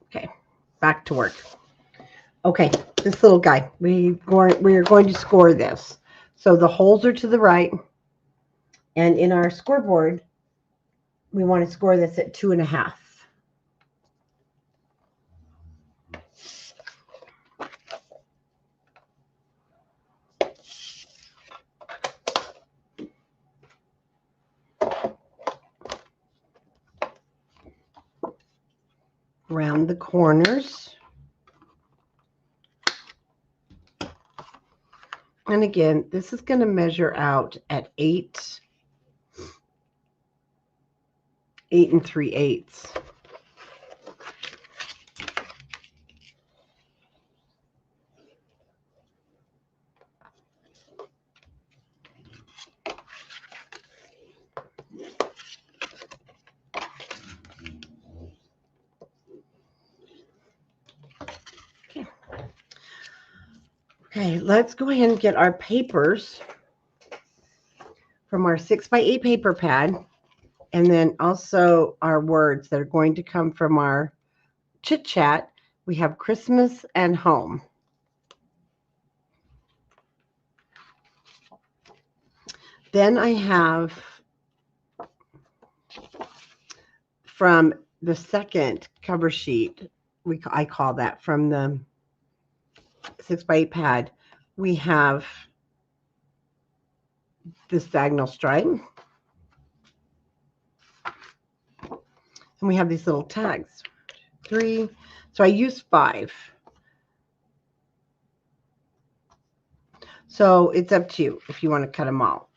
S1: Okay, back to work. Okay, this little guy, we are going to score this. So the holes are to the right. And in our scoreboard, we want to score this at 2.5. Around the corners. And again, this is going to measure out at 8 3/8. Okay, let's go ahead and get our papers from our 6x8 paper pad. And then also our words that are going to come from our chit chat. We have Christmas and home. Then I have from the second cover sheet, I call that from the 6x8 pad, we have this diagonal stripe. And we have these little tags. 3. So I use 5. So it's up to you if you want to cut them all.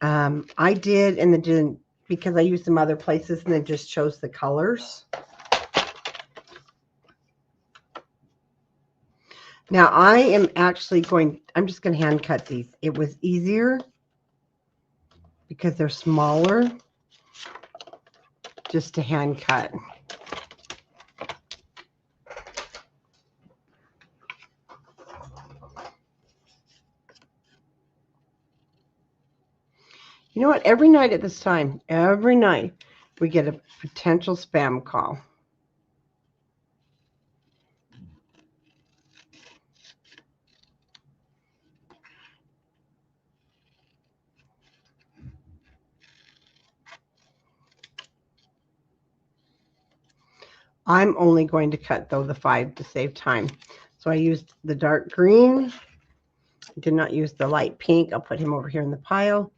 S1: I did, and then didn't, because I used some other places and then just chose the colors. Now I am actually I'm just going to hand cut these. It was easier because they're smaller just to hand cut. You know what? Every night at this time, every night, we get a potential spam call. I'm only going to cut, though, the 5 to save time. So I used the dark green. Did not use the light pink. I'll put him over here in the pile.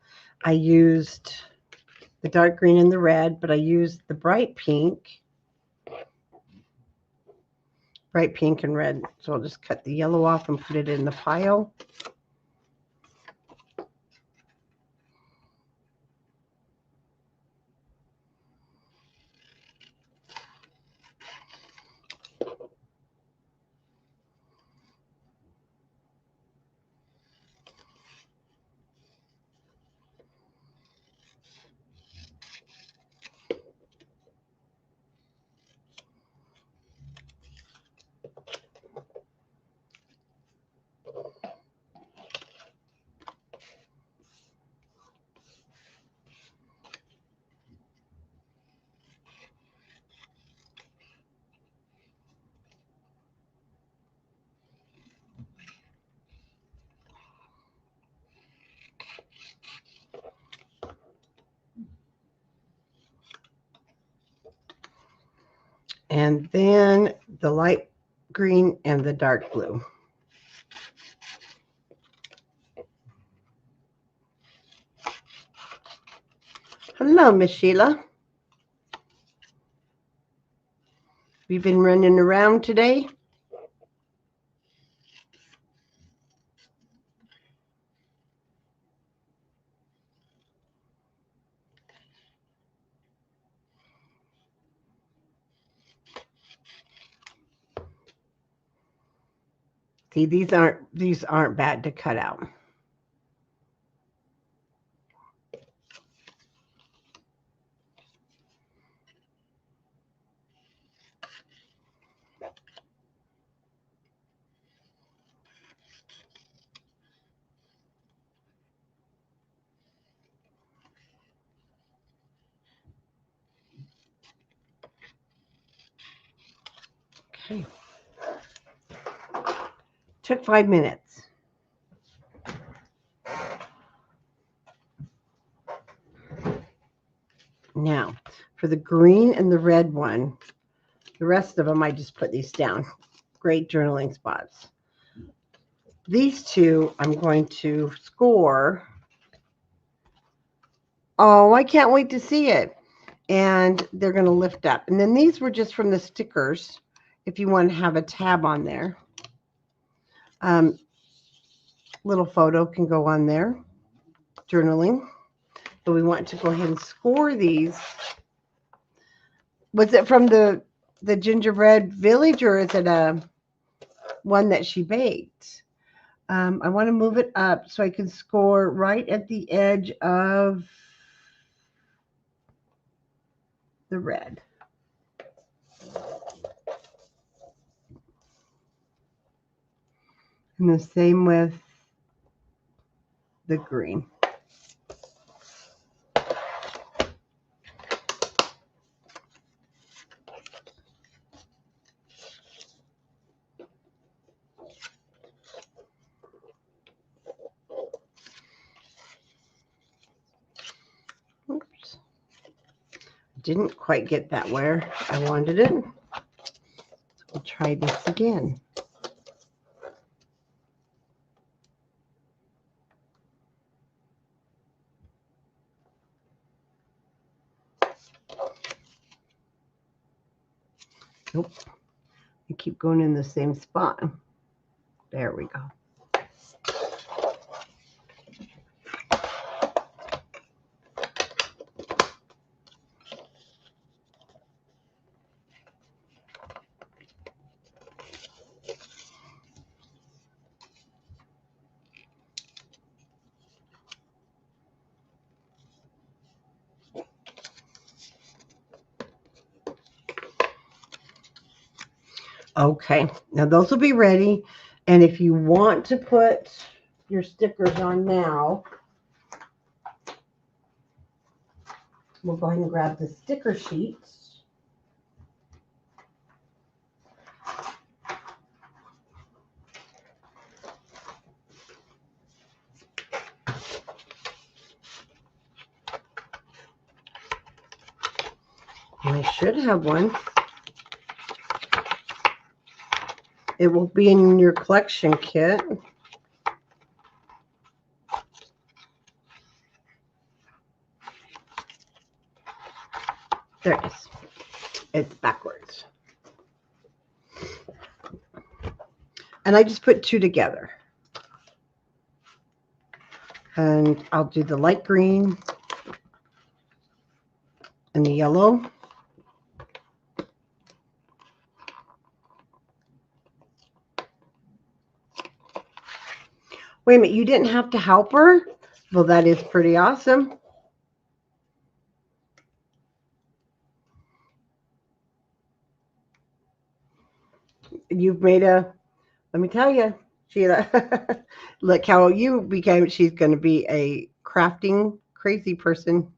S1: I used the dark green and the red, but I used the bright pink and red. So I'll just cut the yellow off and put it in the pile. And then the light green and the dark blue. Hello, Miss Sheila. We've been running around today. See, these aren't bad to cut out. Okay. Took 5 minutes. Now, for the green and the red one, the rest of them, I just put these down. Great journaling spots. These two, I'm going to score. Oh, I can't wait to see it. And they're going to lift up. And then these were just from the stickers, if you want to have a tab on there. Little photo can go on there, journaling. But we want to go ahead and score these. Was it from the gingerbread village, or is it a one that she baked? I want to move it up so I can score right at the edge of the red. And the same with the green. Didn't quite get that where I wanted it. We'll try this again. Nope. I keep going in the same spot. There we go. Okay, now those will be ready. And if you want to put your stickers on now, we'll go ahead and grab the sticker sheets. And I should have one. It will be in your collection kit. There it is. It's backwards. And I just put two together. And I'll do the light green and the yellow. Wait a minute, you didn't have to help her? Well, that is pretty awesome. You've made a, let me tell you, Sheila, look how you became, she's going to be a crafting crazy person.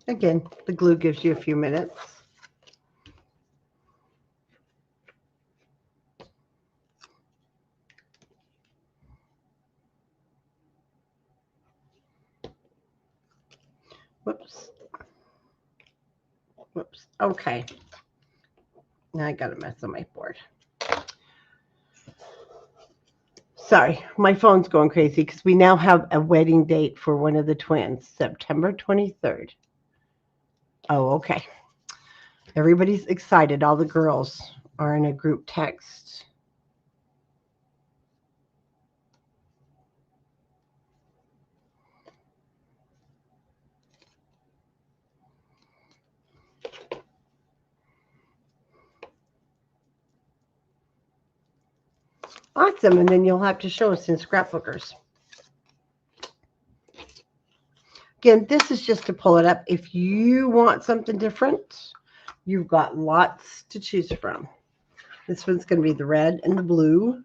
S1: Again, the glue gives you a few minutes. Whoops. Whoops. Okay. Now I got a mess on my board. Sorry, my phone's going crazy because we now have a wedding date for one of the twins, September 23rd. Oh, okay. Everybody's excited. All the girls are in a group text. Awesome. And then you'll have to show us in scrapbookers. Again, this is just to pull it up. If you want something different, you've got lots to choose from. This one's going to be the red and the blue.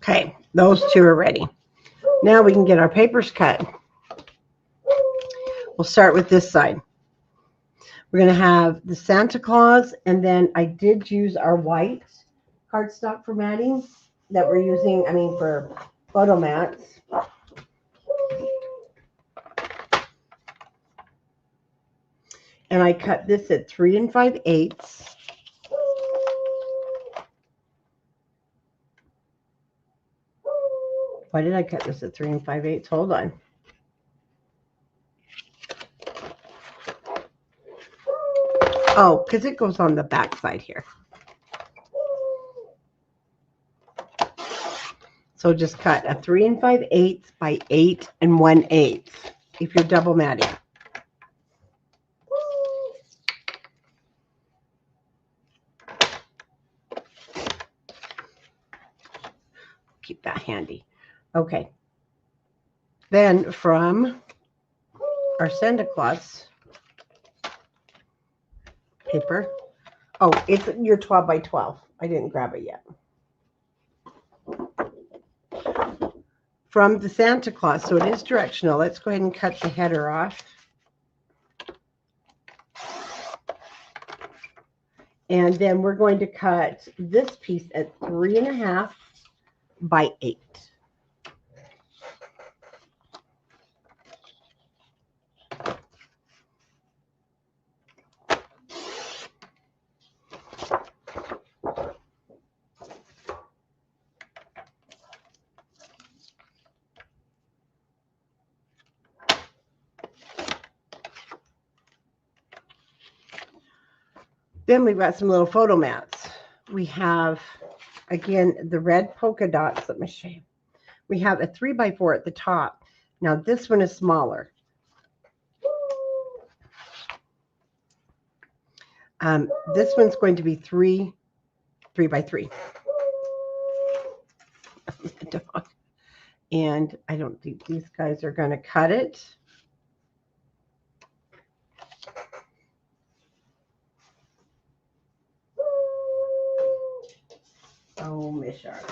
S1: Okay, those two are ready. Now we can get our papers cut. We'll start with this side. We're going to have the Santa Claus, and then I did use our white cardstock for matting that we're using, for photo mats. And I cut this at 3 5/8. Why did I cut this at 3 5/8? Hold on. Oh, because it goes on the back side here. So just cut a 3 5/8 by 8 1/8 if you're double matting. Keep that handy. Okay. Then from our Santa Claus paper. Oh, it's your 12 by 12. I didn't grab it yet. From the Santa Claus, so it is directional. Let's go ahead and cut the header off. And then we're going to cut this piece at 3 1/2 by 8. Then we've got some little photo mats. We have, again, the red polka dots. Let me show you. We have a 3 by 4 at the top. Now this one is smaller. This one's going to be 3 by 3. And I don't think these guys are going to cut it. Oh, Miss Charlotte.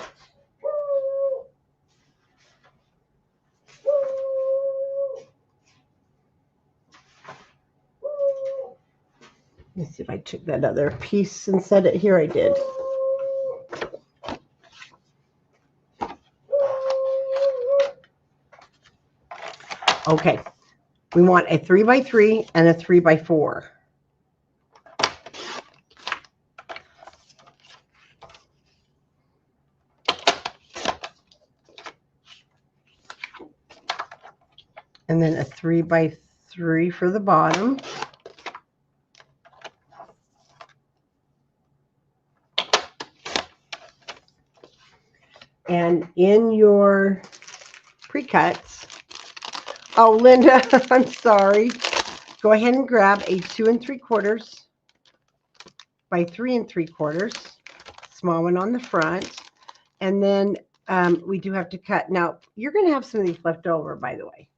S1: Let me see if I took that other piece and set it here. I did. Okay. We want a 3 by 3 and a 3 by 4. And then a 3 by 3 for the bottom. And in your pre-cuts, oh, Linda, I'm sorry. Go ahead and grab a 2 3/4 by 3 3/4, small one on the front. And then we do have to cut. Now, you're going to have some of these left over, by the way.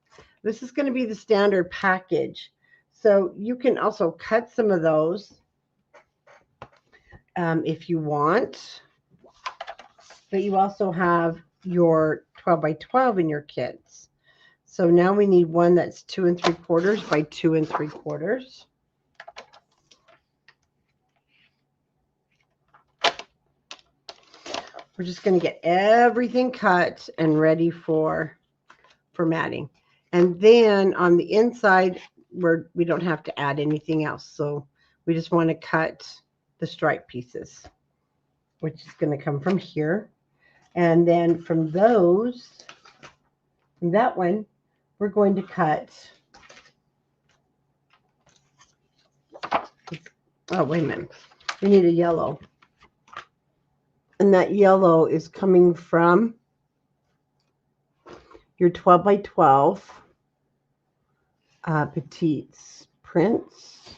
S1: This is going to be the standard package. So you can also cut some of those if you want. But you also have your 12 by 12 in your kits. So now we need one that's 2 3/4 by 2 3/4. We're just going to get everything cut and ready for matting. And then on the inside, we don't have to add anything else. So we just want to cut the stripe pieces, which is going to come from here. And then from that one, we're going to cut. Oh, wait a minute. We need a yellow. And that yellow is coming from your 12 by 12 Petites prints.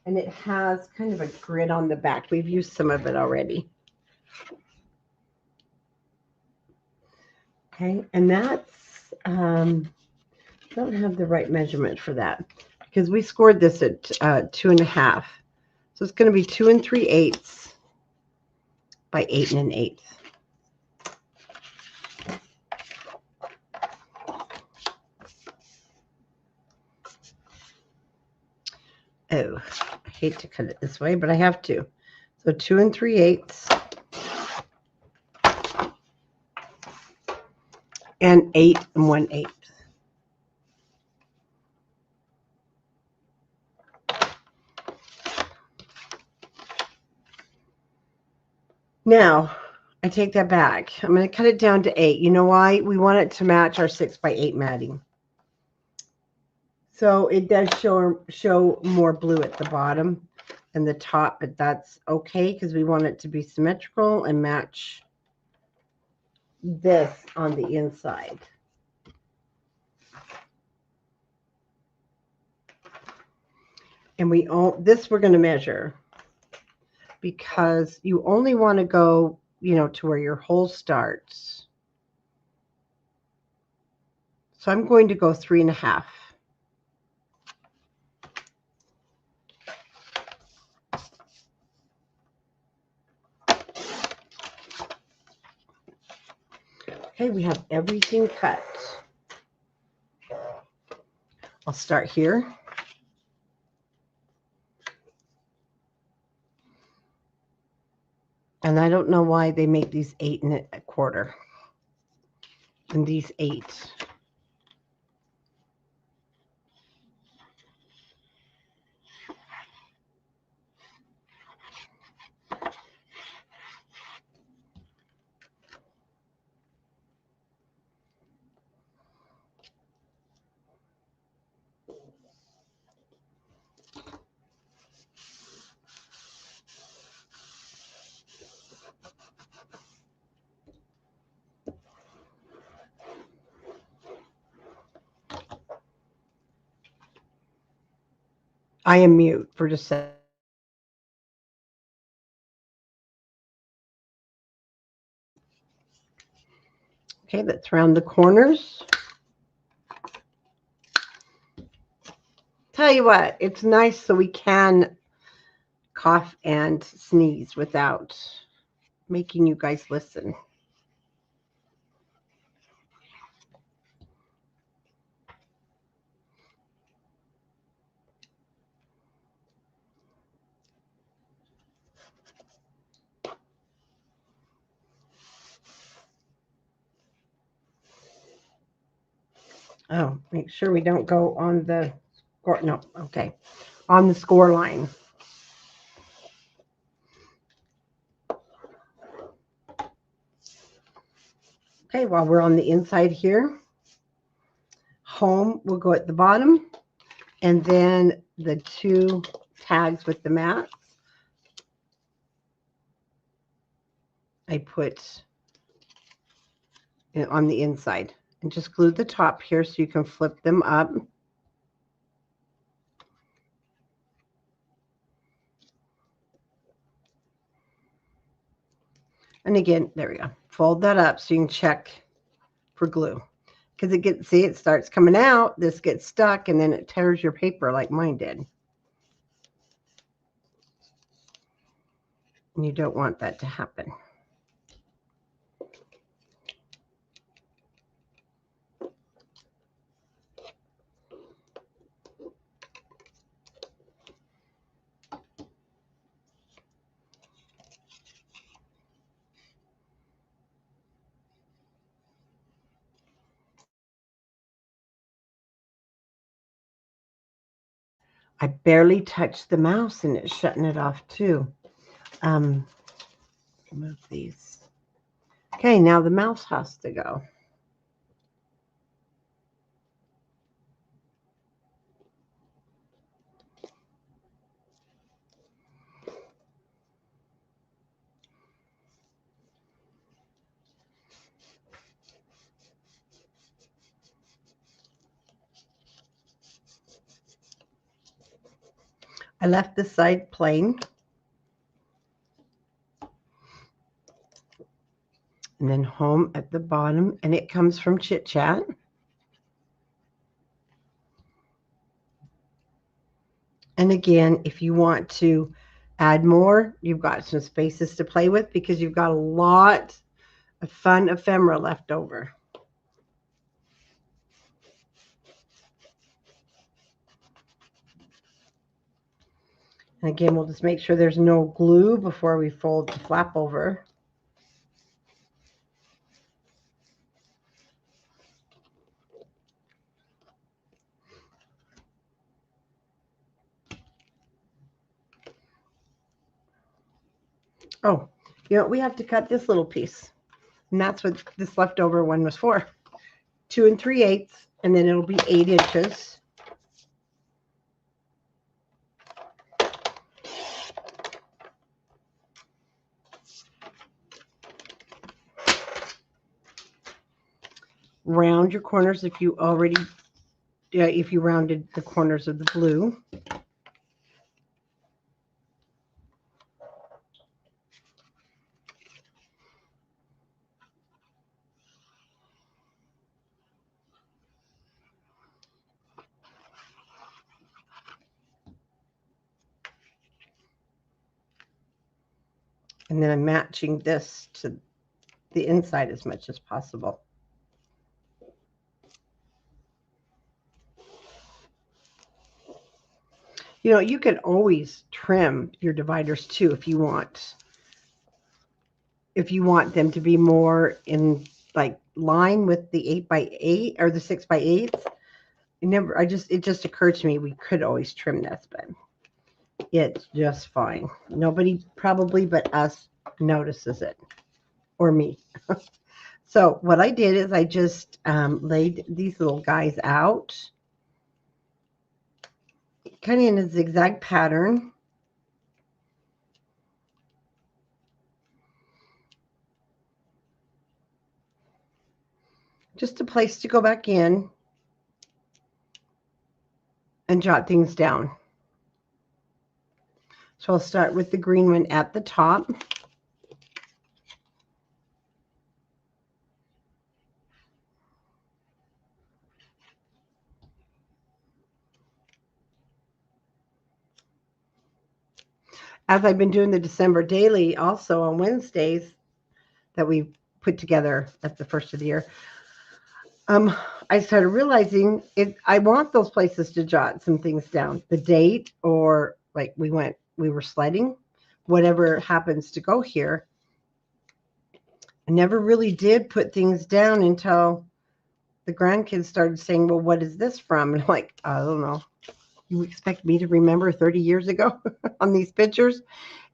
S1: And it has kind of a grid on the back. We've used some of it already. Okay, and that's, I don't have the right measurement for that because we scored this at 2 1/2. So it's going to be 2 3/8 by 8 1/8. Oh, I hate to cut it this way, but I have to. So 2 3/8 and 8 1/8. Now, I take that back. I'm going to cut it down to 8. You know why? We want it to match our 6x8 matting. So it does show more blue at the bottom and the top, but that's okay because we want it to be symmetrical and match this on the inside. And we're going to measure because you only want to go, to where your hole starts. So I'm going to go 3.5. Okay, we have everything cut. I'll start here. And I don't know why they make these 8.25 and these 8. I am mute for just a second. Okay, let's round the corners. Tell you what, it's nice so we can cough and sneeze without making you guys listen. Oh, make sure we don't go on the score. No, okay. On the score line. Okay, while we're on the inside here, home will go at the bottom, and then the 2 tags with the mats, I put on the inside. And just glue the top here so you can flip them up. And again, there we go. Fold that up so you can check for glue. Because it starts coming out, this gets stuck, and then it tears your paper like mine did. And you don't want that to happen. I barely touched the mouse and it's shutting it off too. Move these. Okay, now the mouse has to go. I left this side plain. And then home at the bottom, and it comes from Chit Chat. And again, if you want to add more, you've got some spaces to play with because you've got a lot of fun ephemera left over. And again, we'll just make sure there's no glue before we fold the flap over. Oh, You know, we have to cut this little piece. And that's what this leftover one was for. 2 3/8, and then it'll be 8 inches. Round your corners if you already, if you rounded the corners of the blue. And then I'm matching this to the inside as much as possible. You know, you can always trim your dividers too if you want. If you want them to be more in like line with the 8x8 or the 6x8. It just occurred to me we could always trim this, but it's just fine. Nobody probably but us notices it, or me. So what I did is I just laid these little guys out, kind of in a zigzag pattern. Just a place to go back in and jot things down. So I'll start with the green one at the top. As I've been doing the December daily also on Wednesdays that we put together at the first of the year, I started realizing I want those places to jot some things down. The date, or like we were sledding, whatever happens to go here. I never really did put things down until the grandkids started saying, well, what is this from? And I'm like, I don't know. You expect me to remember 30 years ago on these pictures?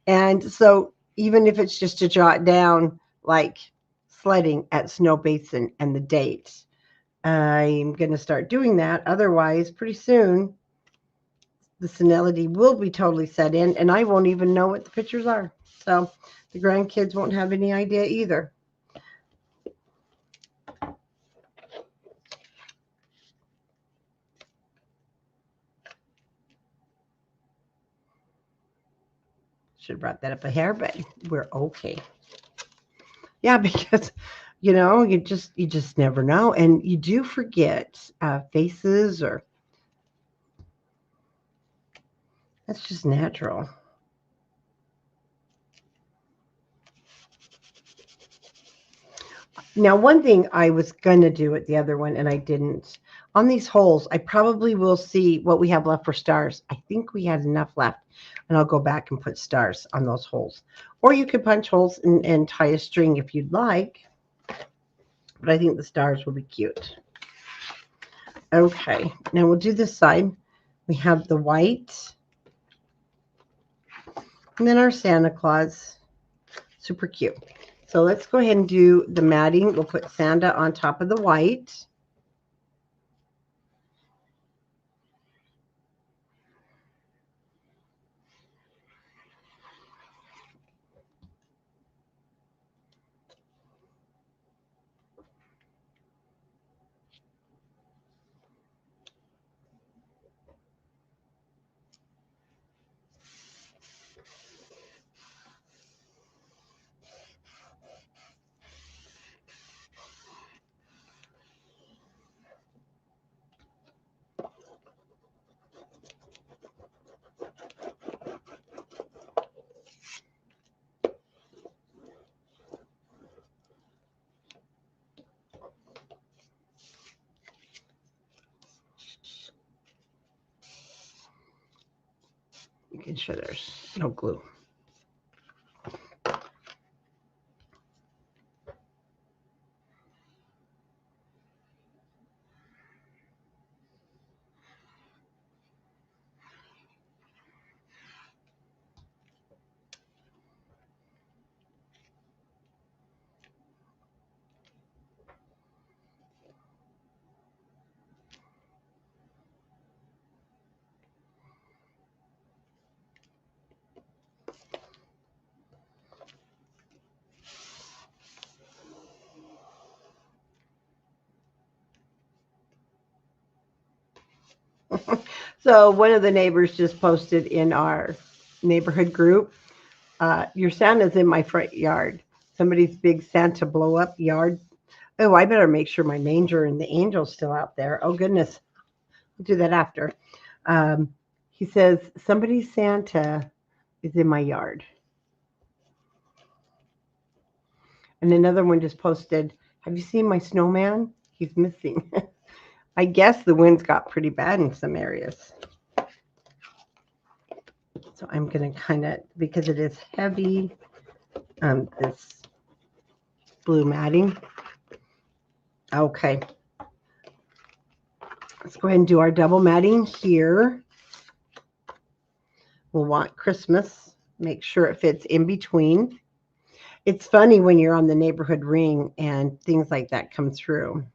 S1: And so even if it's just to jot down like sledding at Snow Basin and the date, I'm going to start doing that. Otherwise, pretty soon, the senility will be totally set in, and I won't even know what the pictures are. So the grandkids won't have any idea either. Should have brought that up a hair, but we're okay. Yeah, because you just never know, and you do forget faces, or that's just natural. Now, one thing I was going to do at the other one, and I didn't. On these holes, I probably will see what we have left for stars. I think we had enough left, and I'll go back and put stars on those holes. Or you could punch holes and tie a string if you'd like. But I think the stars will be cute. Okay, now we'll do this side. We have the white. And then our Santa Claus. Super cute. So let's go ahead and do the matting. We'll put Santa on top of the white. Making sure there's no glue. So one of the neighbors just posted in our neighborhood group, your Santa's in my front yard. Somebody's big Santa blow up yard. Oh, I better make sure my manger and the angel's still out there. Oh goodness, I'll do that after. Um, he says somebody's Santa is in my yard. And another one just posted, have you seen my snowman? He's missing. I guess the winds got pretty bad in some areas. So I'm going to kind of, because it is heavy, this blue matting. Okay. Let's go ahead and do our double matting here. We'll want Christmas. Make sure it fits in between. It's funny when you're on the neighborhood ring and things like that come through.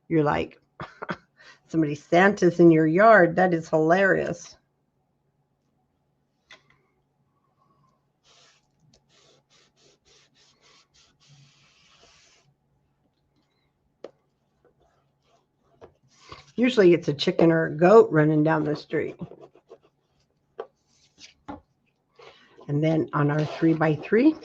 S1: You're like, somebody Santa's in your yard. That is hilarious. Usually it's a chicken or a goat running down the street. And then on our 3x3,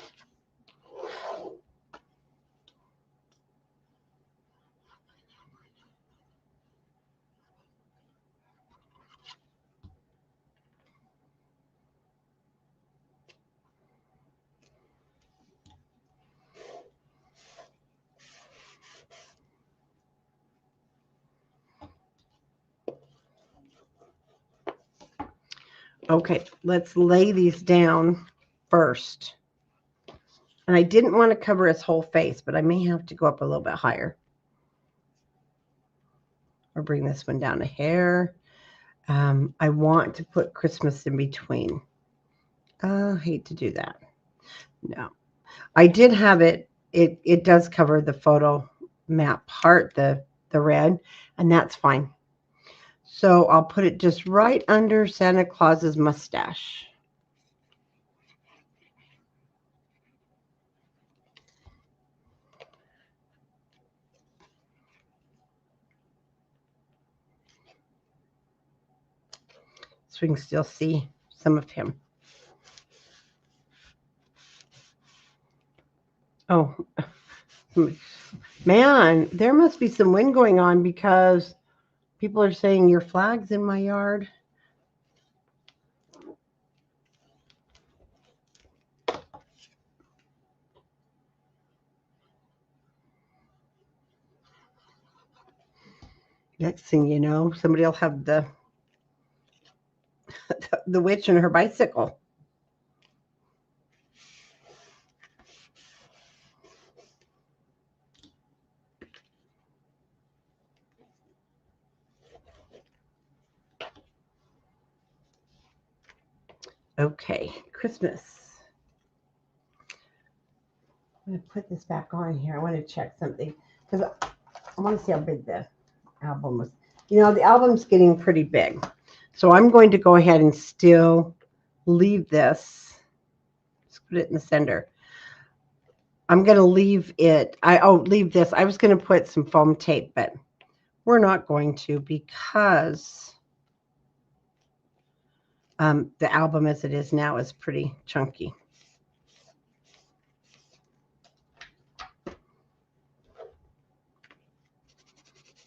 S1: okay, let's lay these down first. And I didn't want to cover his whole face, but I may have to go up a little bit higher. Or bring this one down a hair. I want to put Christmas in between. I hate to do that. No. I did have it does cover the photo map part, the red, and that's fine. So I'll put it just right under Santa Claus's mustache. So we can still see some of him. Oh, man, there must be some wind going on because people are saying your flag's in my yard. Next thing you know, somebody will have the witch and her bicycle. Okay, Christmas. I'm going to put this back on here. I want to check something because I want to see how big the album was. You know, the album's getting pretty big. So I'm going to go ahead and still leave this. Let's put it in the center. I'm going to leave it. Leave this. I was going to put some foam tape, but we're not going to because the album as it is now is pretty chunky.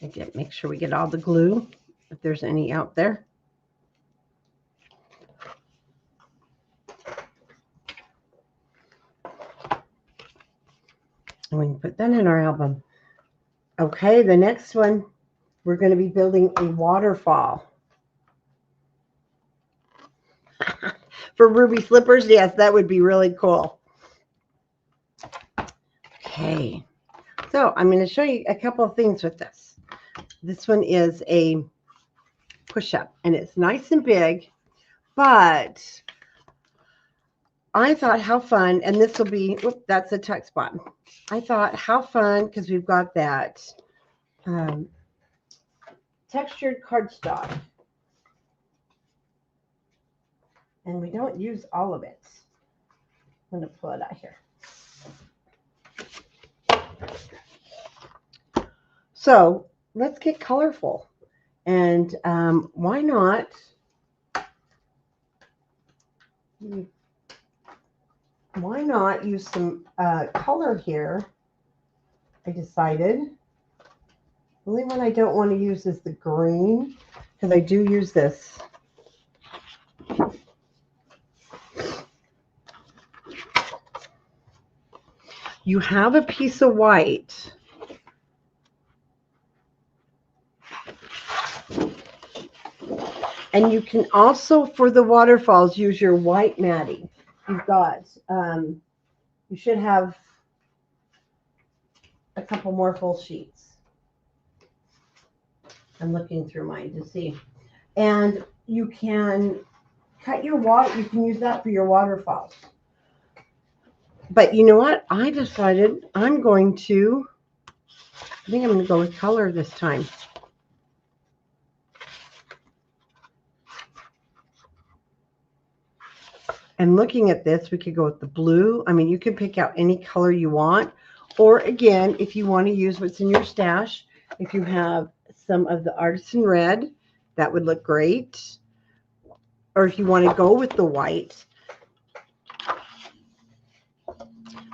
S1: Again, make sure we get all the glue if there's any out there. And we can put that in our album. Okay, the next one, we're going to be building a waterfall. For ruby slippers, yes, that would be really cool. Okay, so I'm going to show you a couple of things with this. This one is a push-up, and it's nice and big, but I thought how fun, and this will be, whoop, that's a tuck spot. I thought how fun, because we've got that textured cardstock. And we don't use all of it. I'm going to pull it out here. So let's get colorful. And why not? Why not use some color here? I decided. The only one I don't want to use is the green, because I do use this. You have a piece of white. And you can also, for the waterfalls, use your white matting. You've got, you should have a couple more full sheets. I'm looking through mine to see. And you can cut your water, you can use that for your waterfalls. But you know what? I decided I think I'm going to go with color this time. And looking at this, we could go with the blue. I mean, you can pick out any color you want. Or again, if you want to use what's in your stash, if you have some of the artisan red, that would look great. Or if you want to go with the white.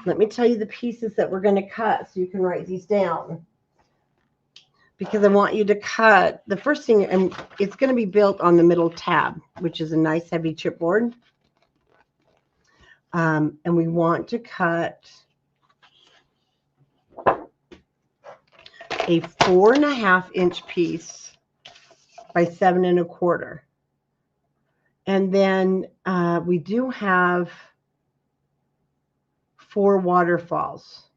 S1: Let me tell you the pieces that we're going to cut so you can write these down. Because I want you to cut, the first thing, and it's going to be built on the middle tab, which is a nice heavy chipboard. And we want to cut a 4.5-inch piece by 7 1/4. And then we do have 4 waterfalls.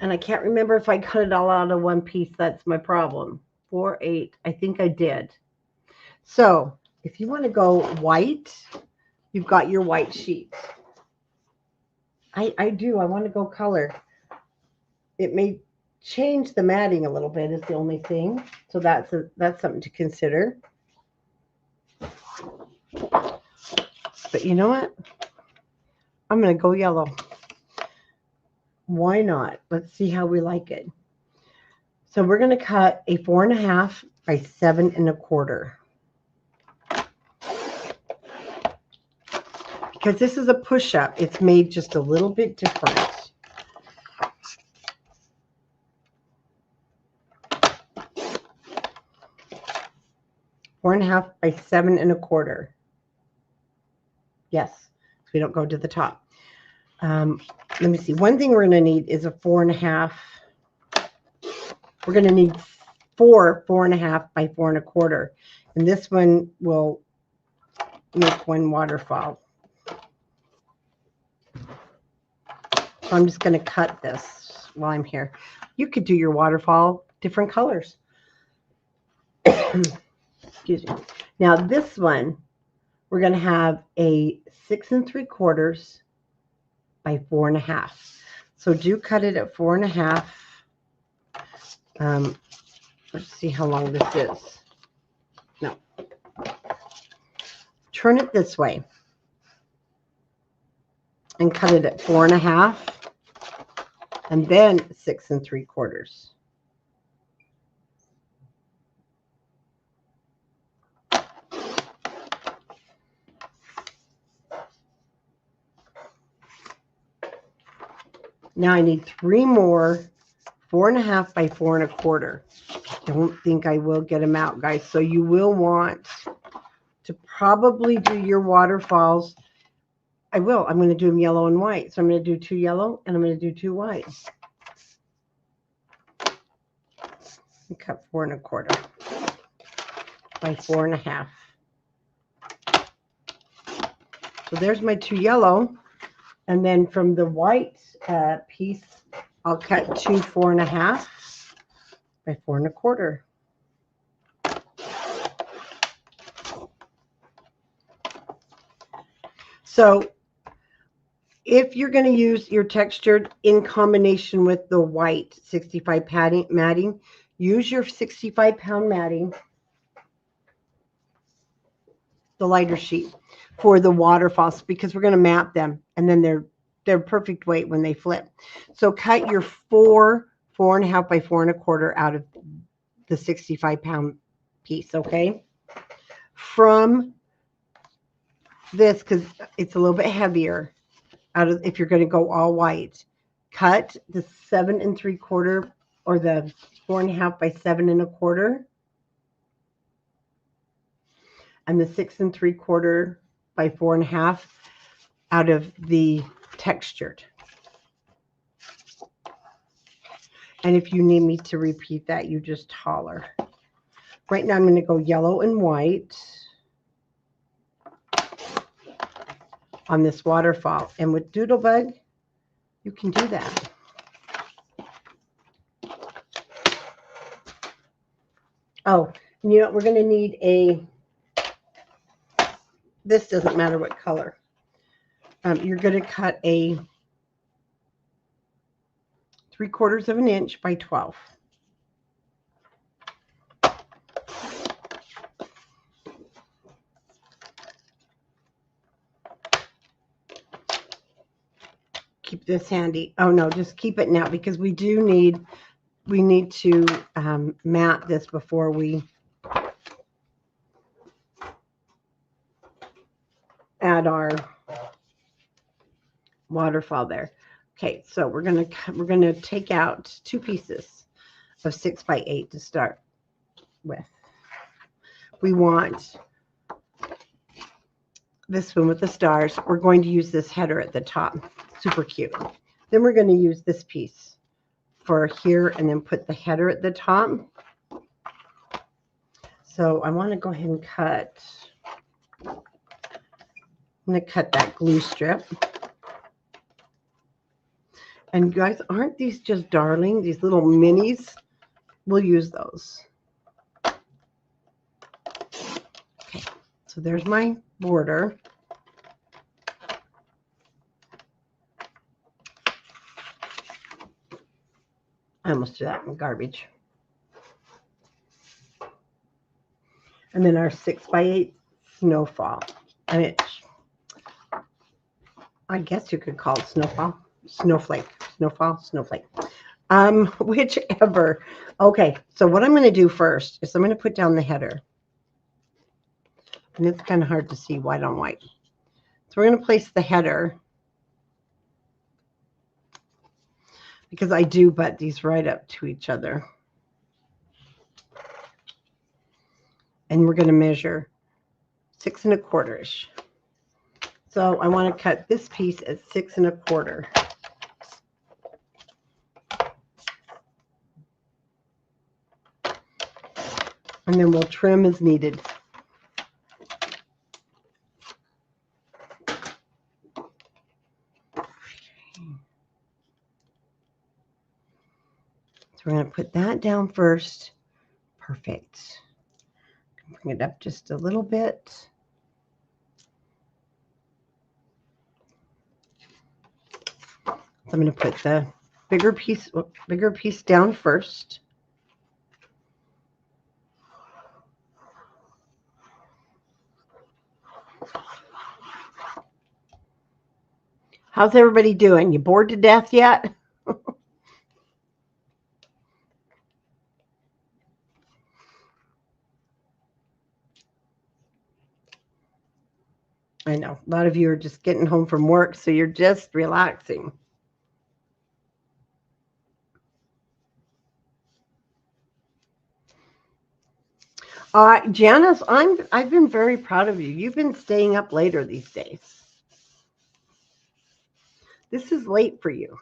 S1: And I can't remember if I cut it all out of one piece. That's my problem. 4, 8. I think I did. So if you want to go white, you've got your white sheet. I do. I want to go color. It may change the matting a little bit is the only thing. So that's something to consider. But you know what? I'm going to go yellow. Why not? Let's see how we like it. So we're going to cut a 4.5 by 7 1/4. Because this is a push-up, it's made just a little bit different. Four and a half by 7 1/4. Yes, so we don't go to the top. Let me see. One thing we're going to need is a 4.5. We're going to need 4.5 by 4 1/4. And this one will make one waterfall. So I'm just going to cut this while I'm here. You could do your waterfall different colors. Excuse me. Now this one, we're going to have a 6 3/4 by 4.5. So do cut it at 4.5. Let's see how long this is. No. Turn it this way and cut it at 4.5 and then 6 3/4. Now I need 3 more 4.5 by 4 1/4. Don't think I will get them out, guys. So you will want to probably do your waterfalls. I will. I'm going to do them yellow and white. So I'm going to do 2 yellow and I'm going to do 2 white. And cut 4 1/4 by 4.5. So there's my 2 yellow. And then from the white piece, I'll cut 2 4.5 by 4 1/4. So if you're going to use your textured in combination with the white 65 matting, use your 65-pound matting, the lighter sheet, for the waterfalls, because we're going to map them and then they're perfect weight when they flip. So cut your 4 4.5 by 4.25 out of the 65-pound piece, okay? From this, because it's a little bit heavier, out of if you're going to go all white, cut the 7 3/4 or the 4.5 by 7 1/4 and the 6 3/4 by 4.5 out of the textured. And if you need me to repeat that, you just holler. Right now I'm going to go yellow and white on this waterfall. And with Doodlebug, you can do that. Oh, you know, we're going to need this doesn't matter what color. You're going to cut a 3/4 of an inch by 12. Keep this handy. Oh no, just keep it now because we need to mat this before we add our waterfall there. Okay, so we're gonna take out 2 pieces of 6 by 8 to start with. We want this one with the stars. We're going to use this header at the top. Super cute. Then we're going to use this piece for here and then put the header at the top. So I want to go ahead and cut. I'm going to cut that glue strip. And guys, aren't these just darling? These little minis? We'll use those. Okay, so there's my border. I almost threw that in garbage. And then our 6 by 8 snowfall. And I guess you could call it snowfall, snowflake, snowfall, snowflake. Whichever. Okay, so what I'm going to do first is I'm going to put down the header. And it's kind of hard to see white on white. So we're going to place the header because I do butt these right up to each other. And we're going to measure 6 1/4-ish. So I want to cut this piece at 6 1/4. And then we'll trim as needed. So we're going to put that down first. Perfect. Bring it up just a little bit. So I'm going to put the bigger piece down first. How's everybody doing? You bored to death yet? I know. A lot of you are just getting home from work, so you're just relaxing. Janice, I've been very proud of you. You've been staying up later these days. This is late for you.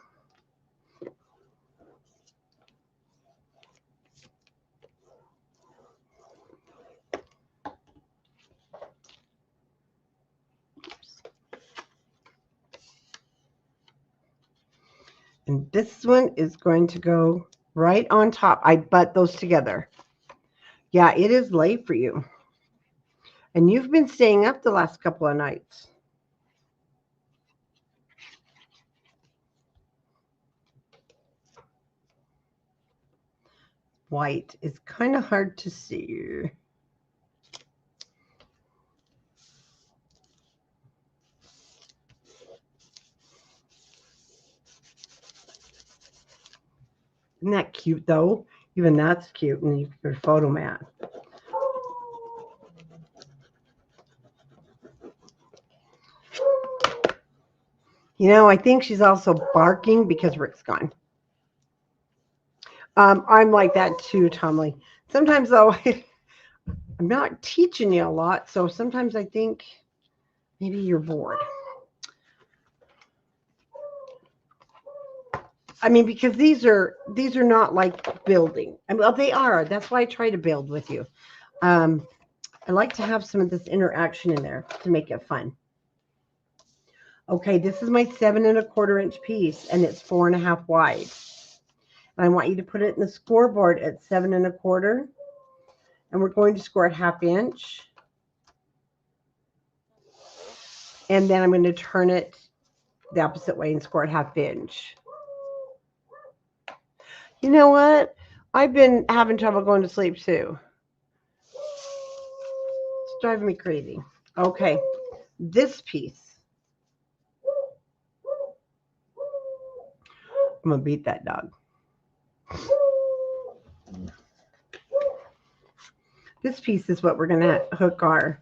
S1: And this one is going to go right on top. I butt those together. Yeah, it is late for you. And you've been staying up the last couple of nights. White is kind of hard to see. Isn't that cute though? Even that's cute, and you your photo mat. You know, I think she's also barking because Rick's gone. I'm like that too, Tomley. Sometimes though, I'm not teaching you a lot, so sometimes I think maybe you're bored. I mean, because these are not like building. I mean, well, they are. That's why I try to build with you. Um, I like to have some of this interaction in there to make it fun. Okay, this is my 7¼ inch piece, and it's 4.5 wide. And I want you to put it in the scoreboard at 7¼ and we're going to score at 1/2 inch. And then I'm going to turn it the opposite way and score at 1/2 inch. You know what? I've been having trouble going to sleep too. It's driving me crazy. Okay, this piece. I'm going to beat that dog. This piece is what we're going to hook our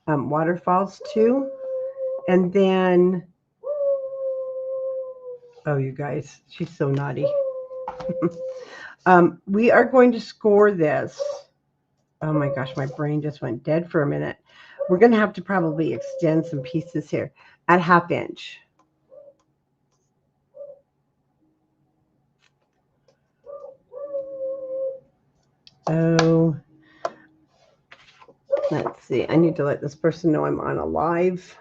S1: waterfalls to. And then, oh, you guys, she's so naughty. We are going to score this. Oh my gosh, my brain just went dead for a minute. We're going to have to probably extend some pieces here at 1/2 inch. Oh, let's see. I need to let this person know I'm on a live.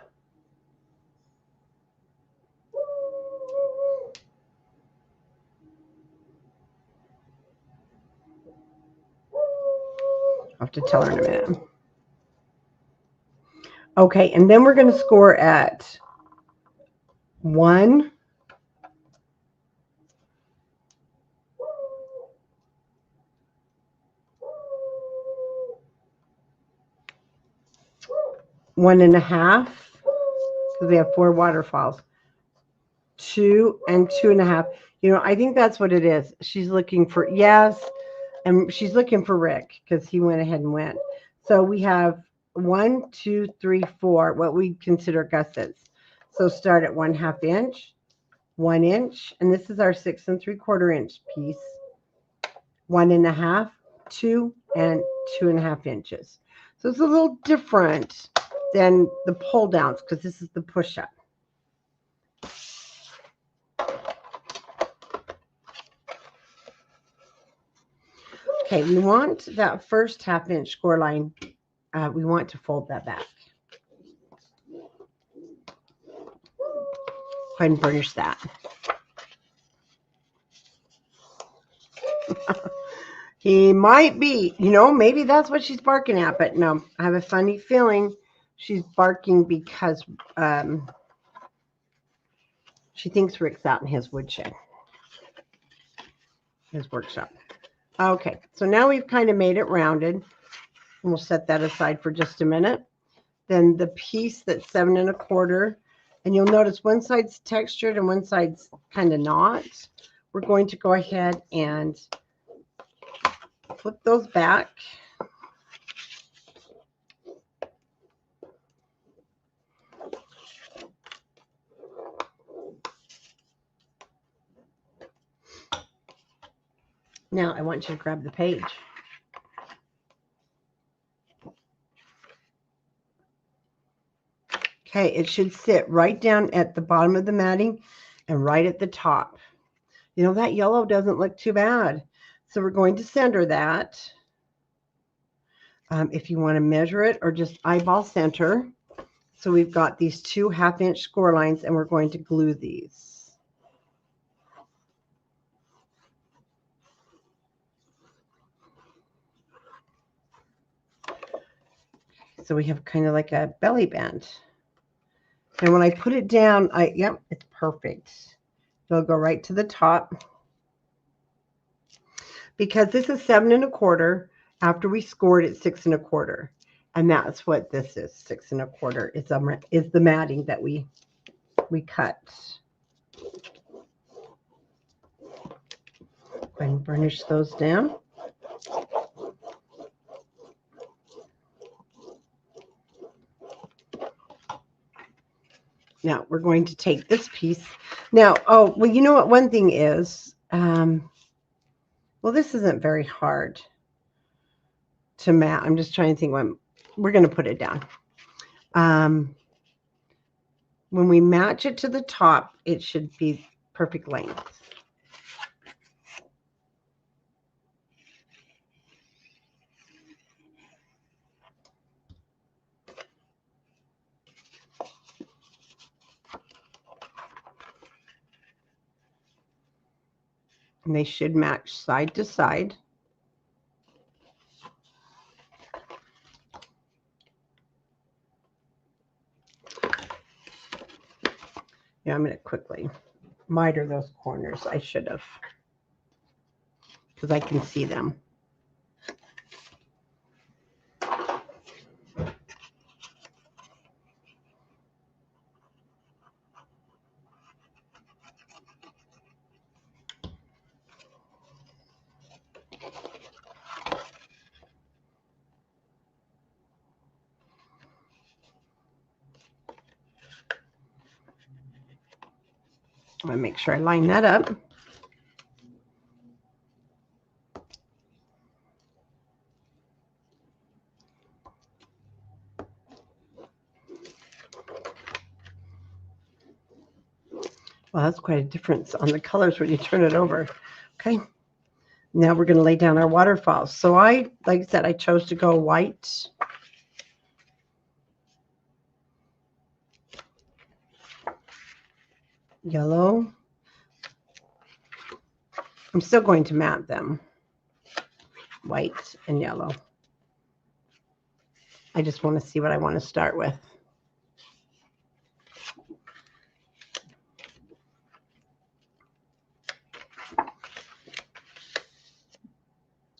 S1: I'll have to tell her in a minute. Okay, and then we're going to score at 1. One and a half, because we have 4 waterfalls. 2 and 2.5. You know, I think that's what it is. She's looking for, yes, and she's looking for Rick because he went ahead and went. So we have 1, 2, 3, 4, what we consider gussets. So start at 1/2 inch, 1 inch, and this is our 6 3/4 inch piece. 1.5, 2, and 2.5 inches. So it's a little different than the pull downs because this is the push up. Okay, we want that first 1/2 inch score line. We want to fold that back. Go ahead and burnish that. He might be, you know, maybe that's what she's barking at, but no, I have a funny feeling she's barking because she thinks Rick's out in his woodshed, his workshop. Okay, so now we've kind of made it rounded, and we'll set that aside for just a minute. Then the piece that's 7¼ and you'll notice one side's textured and one side's kind of not. We're going to go ahead and flip those back. Now I want you to grab the page. Okay, it should sit right down at the bottom of the matting and right at the top. You know, that yellow doesn't look too bad. So we're going to center that. If you want to measure it or just eyeball center. So we've got these 2 1/2 inch score lines and we're going to glue these. So we have kind of like a belly band. And when I put it down, yep, it's perfect. It'll go right to the top. Because this is 7¼ after we scored at 6¼ and that's what this is. 6¼ is the matting that we cut. and burnish those down. Now we're going to take this piece. Now, oh, well, you know what? One thing is, well, this isn't very hard to mat. I'm just trying to think when we're going to put it down. When we match it to the top, it should be perfect length. And they should match side to side. Yeah, I'm going to quickly miter those corners. I should have, because I can see them. I'm going to make sure I line that up. Well, that's quite a difference on the colors when you turn it over. Okay. Now we're going to lay down our waterfalls. So like I said, I chose to go white. Yellow. I'm still going to mat them. White and yellow. I just want to see what I want to start with.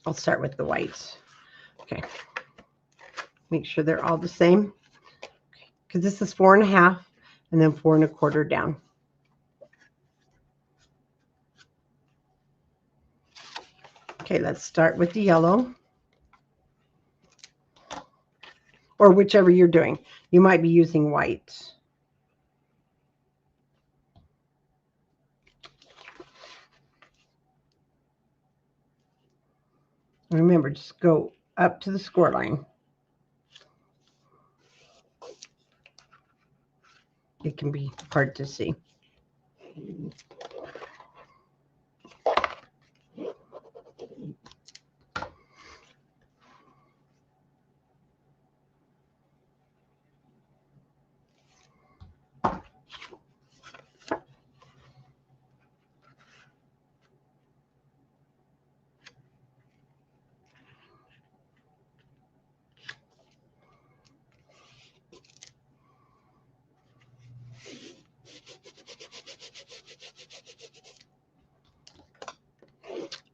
S1: I'll start with the white. Okay. Make sure they're all the same. Because this is 4.5 and then 4 1/4 down. Okay, let's start with the yellow. Or whichever you're doing. You might be using white. Remember, just go up to the score line. It can be hard to see.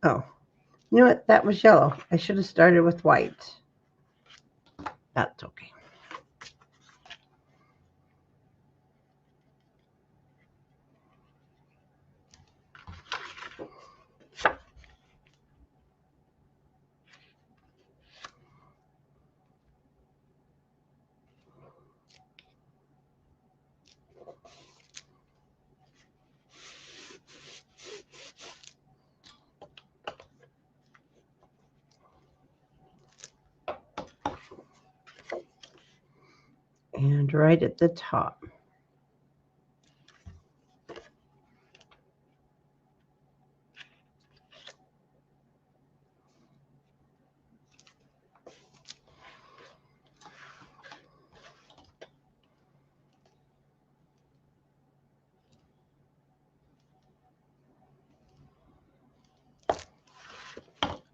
S1: Oh, you know what? That was yellow. I should have started with white. That's okay. And right at the top.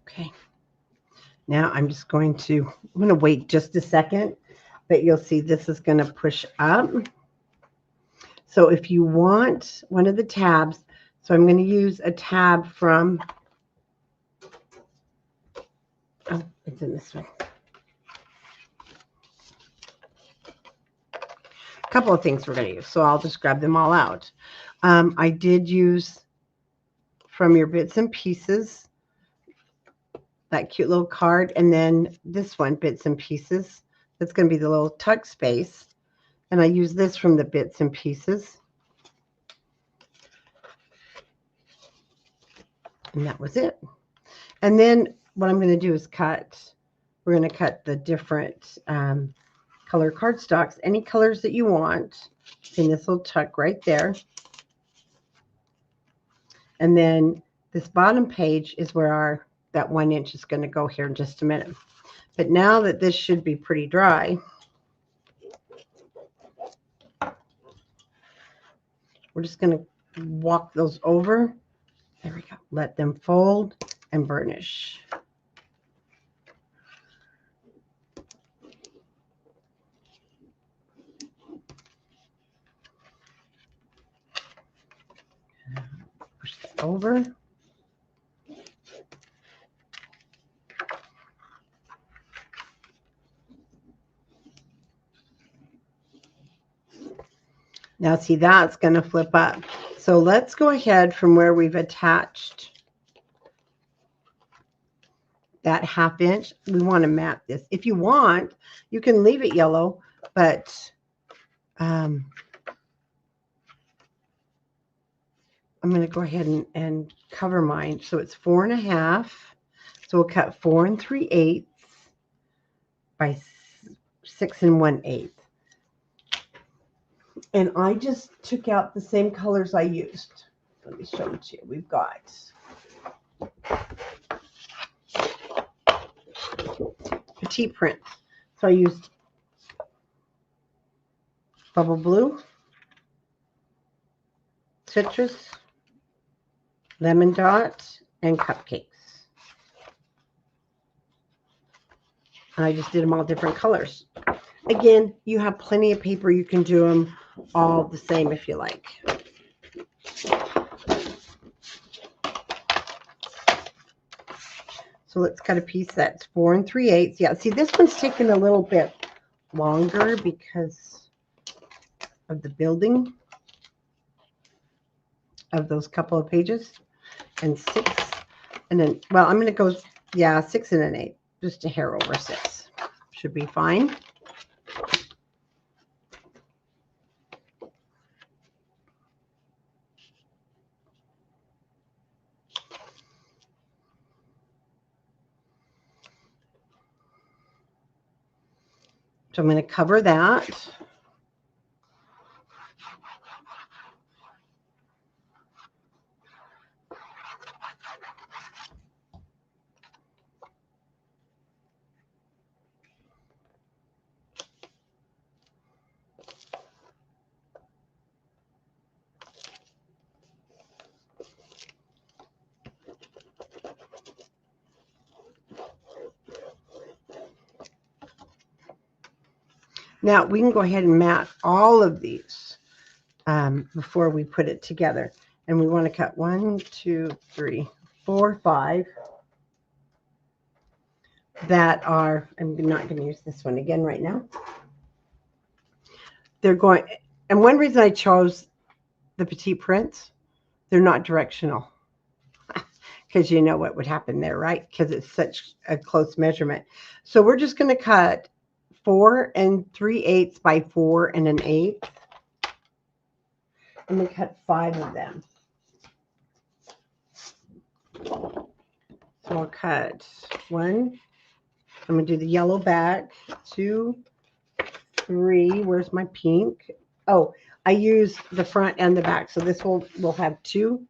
S1: Okay. Now I'm just going to wait just a second, but you'll see this is going to push up. So if you want one of the tabs, so I'm going to use a tab from, oh, it's in this one. A couple of things we're going to use, so I'll just grab them all out. I did use from your bits and pieces, that cute little card, and then this one, bits and pieces. That's going to be the little tuck space. And I use this from the bits and pieces. And that was it. And then what I'm going to do is we're going to cut the different color cardstocks, any colors that you want, in this little tuck right there. And then this bottom page is where that 1 inch is going to go here in just a minute. But now that this should be pretty dry, we're just going to walk those over. There we go. Let them fold and burnish. Push that over. Now see, that's going to flip up. So let's go ahead from where we've attached that 1/2 inch. We want to mat this. If you want, you can leave it yellow, but I'm going to go ahead and cover mine. So it's 4 1/2. So we'll cut 4 3/8 by 6 1/8. And I just took out the same colors I used. Let me show it to you. We've got petite print. So I used bubble blue, citrus, lemon dot, and cupcakes. And I just did them all different colors. Again, you have plenty of paper. You can do them all the same if you like. So let's cut a piece that's 4 3/8. Yeah, see, this one's taking a little bit longer because of the building of those couple of pages. And 6, and then, well, I'm going to go, yeah, 6 1/8, just a hair over 6. Should be fine. So I'm going to cover that. Now we can go ahead and mat all of these before we put it together. And we want to cut 1, 2, 3, 4, 5 that are, I'm not going to use this one again right now. They're going, and one reason I chose the petite prints, they're not directional. Because you know what would happen there, right? Because it's such a close measurement. So we're just going to cut 4 3/8 by 4 1/8. I'm going to cut 5 of them. So I'll cut 1. I'm going to do the yellow back. 2, 3. Where's my pink? Oh, I used the front and the back. So this will have 2,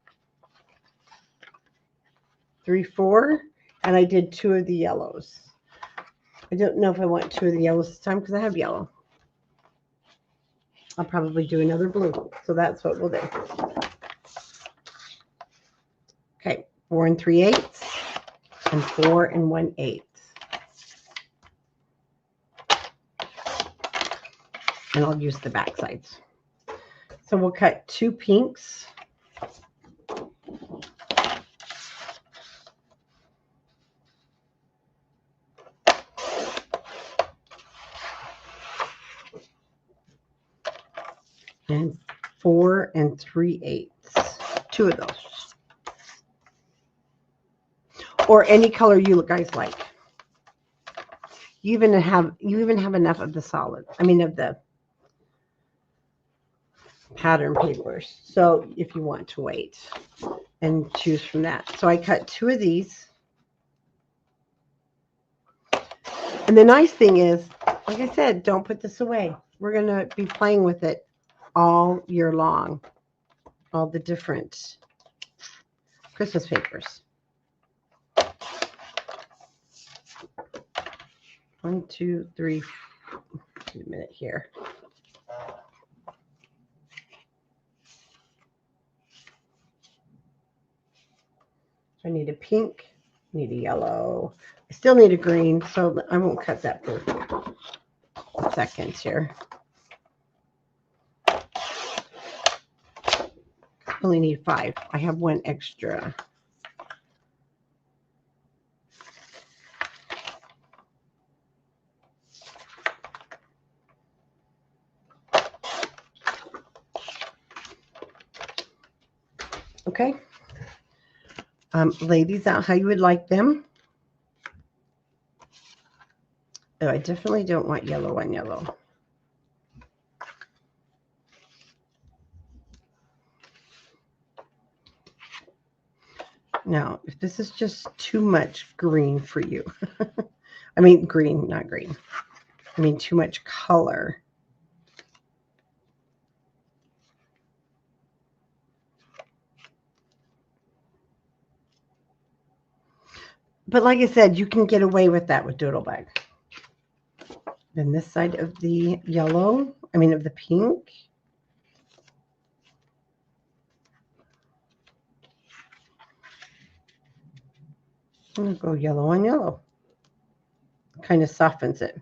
S1: 3, 4. And I did 2 of the yellows. I don't know if I want 2 of the yellows this time because I have yellow. I'll probably do another blue. So that's what we'll do. Okay, 4 3/8 and 4 1/8. And I'll use the back sides. So we'll cut 2 pinks. And 4 3/8. 2 of those. or any color you guys like. You even have enough of the solid. I mean, of the pattern papers. So if you want to wait and choose from that. So I cut 2 of these. And the nice thing is, like I said, don't put this away. We're going to be playing with it all year long. All the different Christmas papers. 1, 2, 3. Wait a minute here. I need a pink, need a yellow. I still need a green, so I won't cut that for seconds here. I only need 5. I have 1 extra. Okay. Lay these out how you would like them. Oh, I definitely don't want yellow on yellow. Now, if this is just too much green for you, I mean green, not green. I mean too much color. But like I said, you can get away with that with doodlebug. Then this side of the yellow, I mean of the pink. I'm going to go yellow on yellow. Kind of softens it.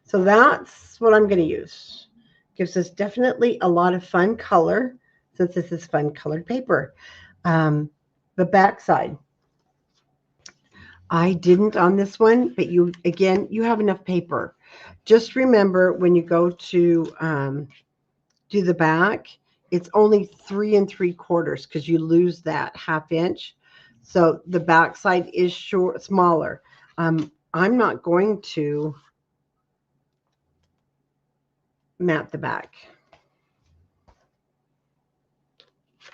S1: So that's what I'm going to use. Gives us definitely a lot of fun color since this is fun colored paper. The back side. I didn't on this one, but you have enough paper. Just remember when you go to do the back, it's only 3 3/4 because you lose that 1/2 inch. So the back side is smaller. I'm not going to mat the back.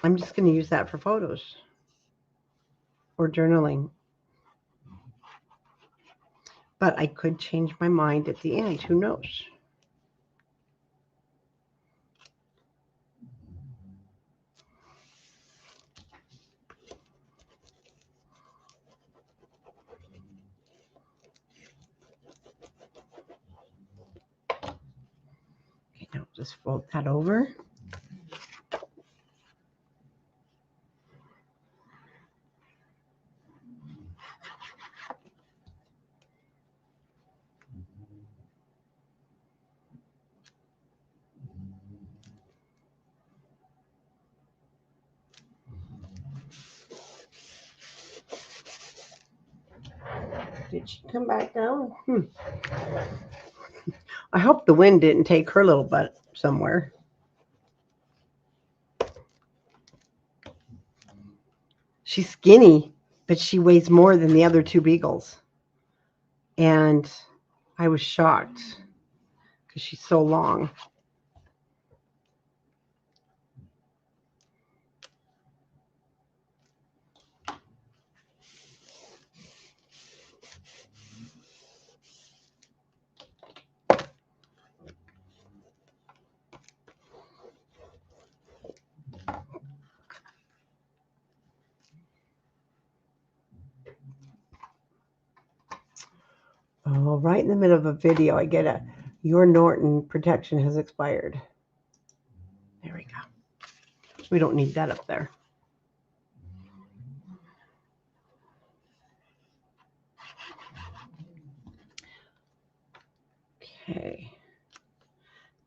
S1: I'm just going to use that for photos or journaling. But I could change my mind at the end. Who knows? Okay, now just fold that over. Did she come back down? I hope the wind didn't take her little butt somewhere. She's skinny, but she weighs more than the other 2 beagles. And I was shocked because she's so long. Oh, right in the middle of a video, I get your Norton protection has expired. There we go. We don't need that up there. Okay.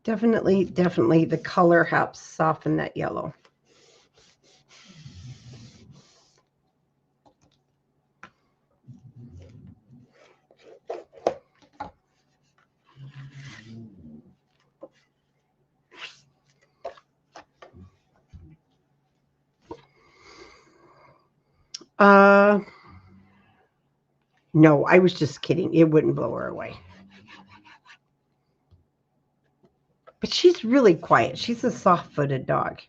S1: Definitely the color helps soften that yellow. No, I was just kidding. It wouldn't blow her away. But she's really quiet. She's a soft-footed dog.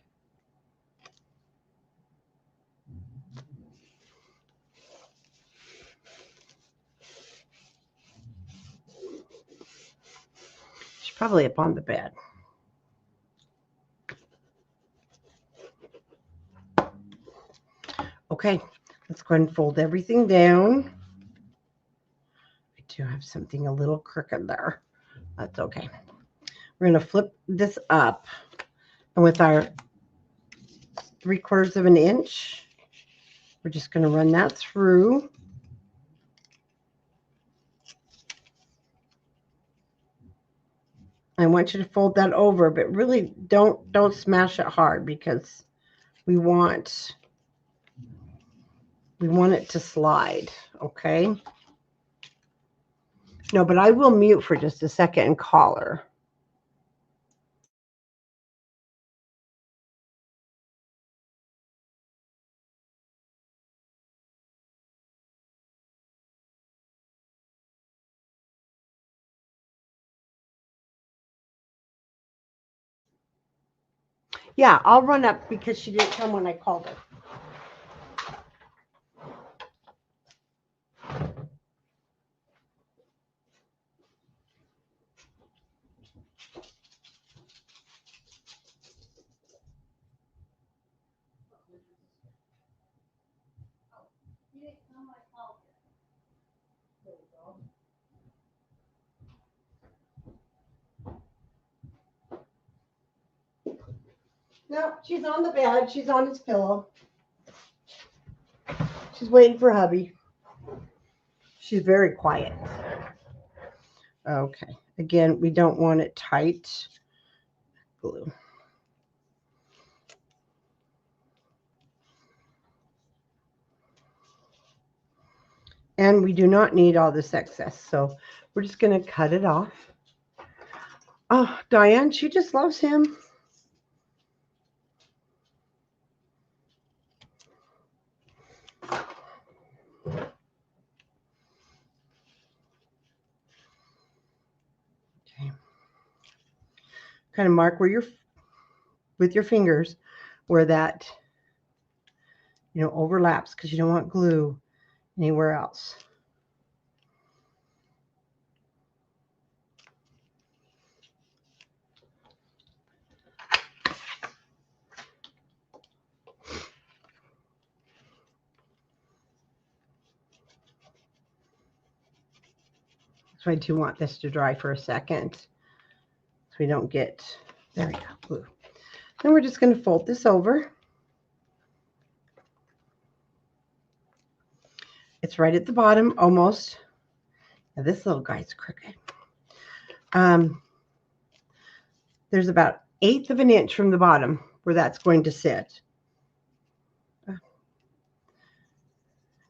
S1: She's probably up on the bed. Okay, let's go ahead and fold everything down. I do have something a little crooked there. That's okay. We're going to flip this up. And with our 3/4 of an inch, we're just going to run that through. I want you to fold that over, but really don't smash it hard because we want it to slide, okay? No, but I will mute for just a second and call her. Yeah, I'll run up because she didn't come when I called her. No, she's on the bed. She's on his pillow. She's waiting for hubby. She's very quiet. Okay. Again, we don't want it tight. Glue. And we do not need all this excess, so we're just going to cut it off. Oh, Diane, she just loves him. Okay. Kind of mark where you're with your fingers where that overlaps because you don't want glue anywhere else. So I do want this to dry for a second so we don't get, there we go, glue. Then we're just going to fold this over. It's right at the bottom, almost. Now this little guy's crooked. There's about 1/8 of an inch from the bottom where that's going to sit.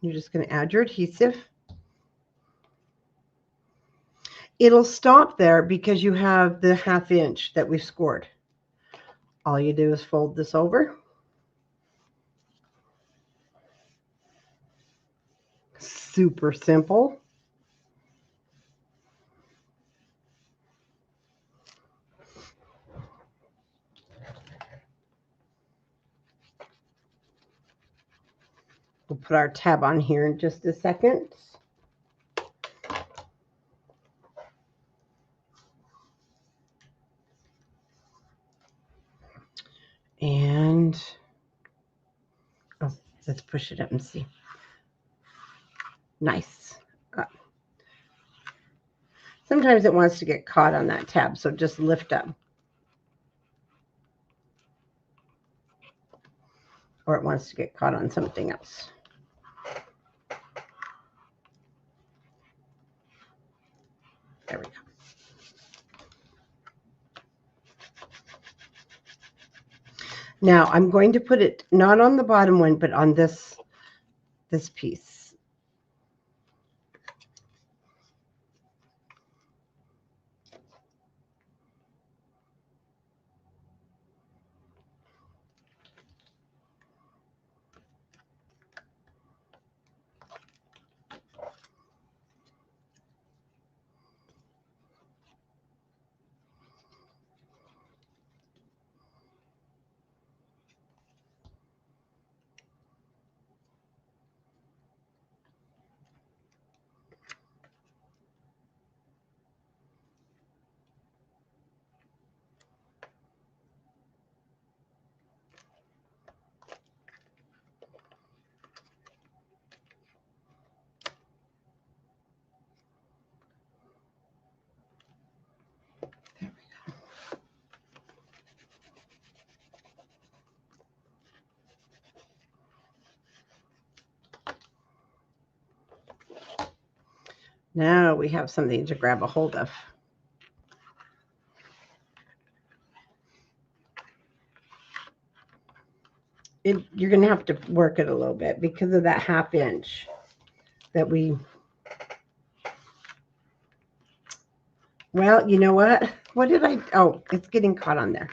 S1: You're just going to add your adhesive. It'll stop there because you have the 1/2 inch that we've scored. All you do is fold this over. Super simple. We'll put our tab on here in just a second. And let's push it up and see. Nice. Sometimes it wants to get caught on that tab, so just lift up. Or it wants to get caught on something else. There we go. Now I'm going to put it not on the bottom one, but on this piece. Now we have something to grab a hold of. You're going to have to work it a little bit because of that 1/2 inch that we... Well, you know what? What did I... Oh, it's getting caught on there.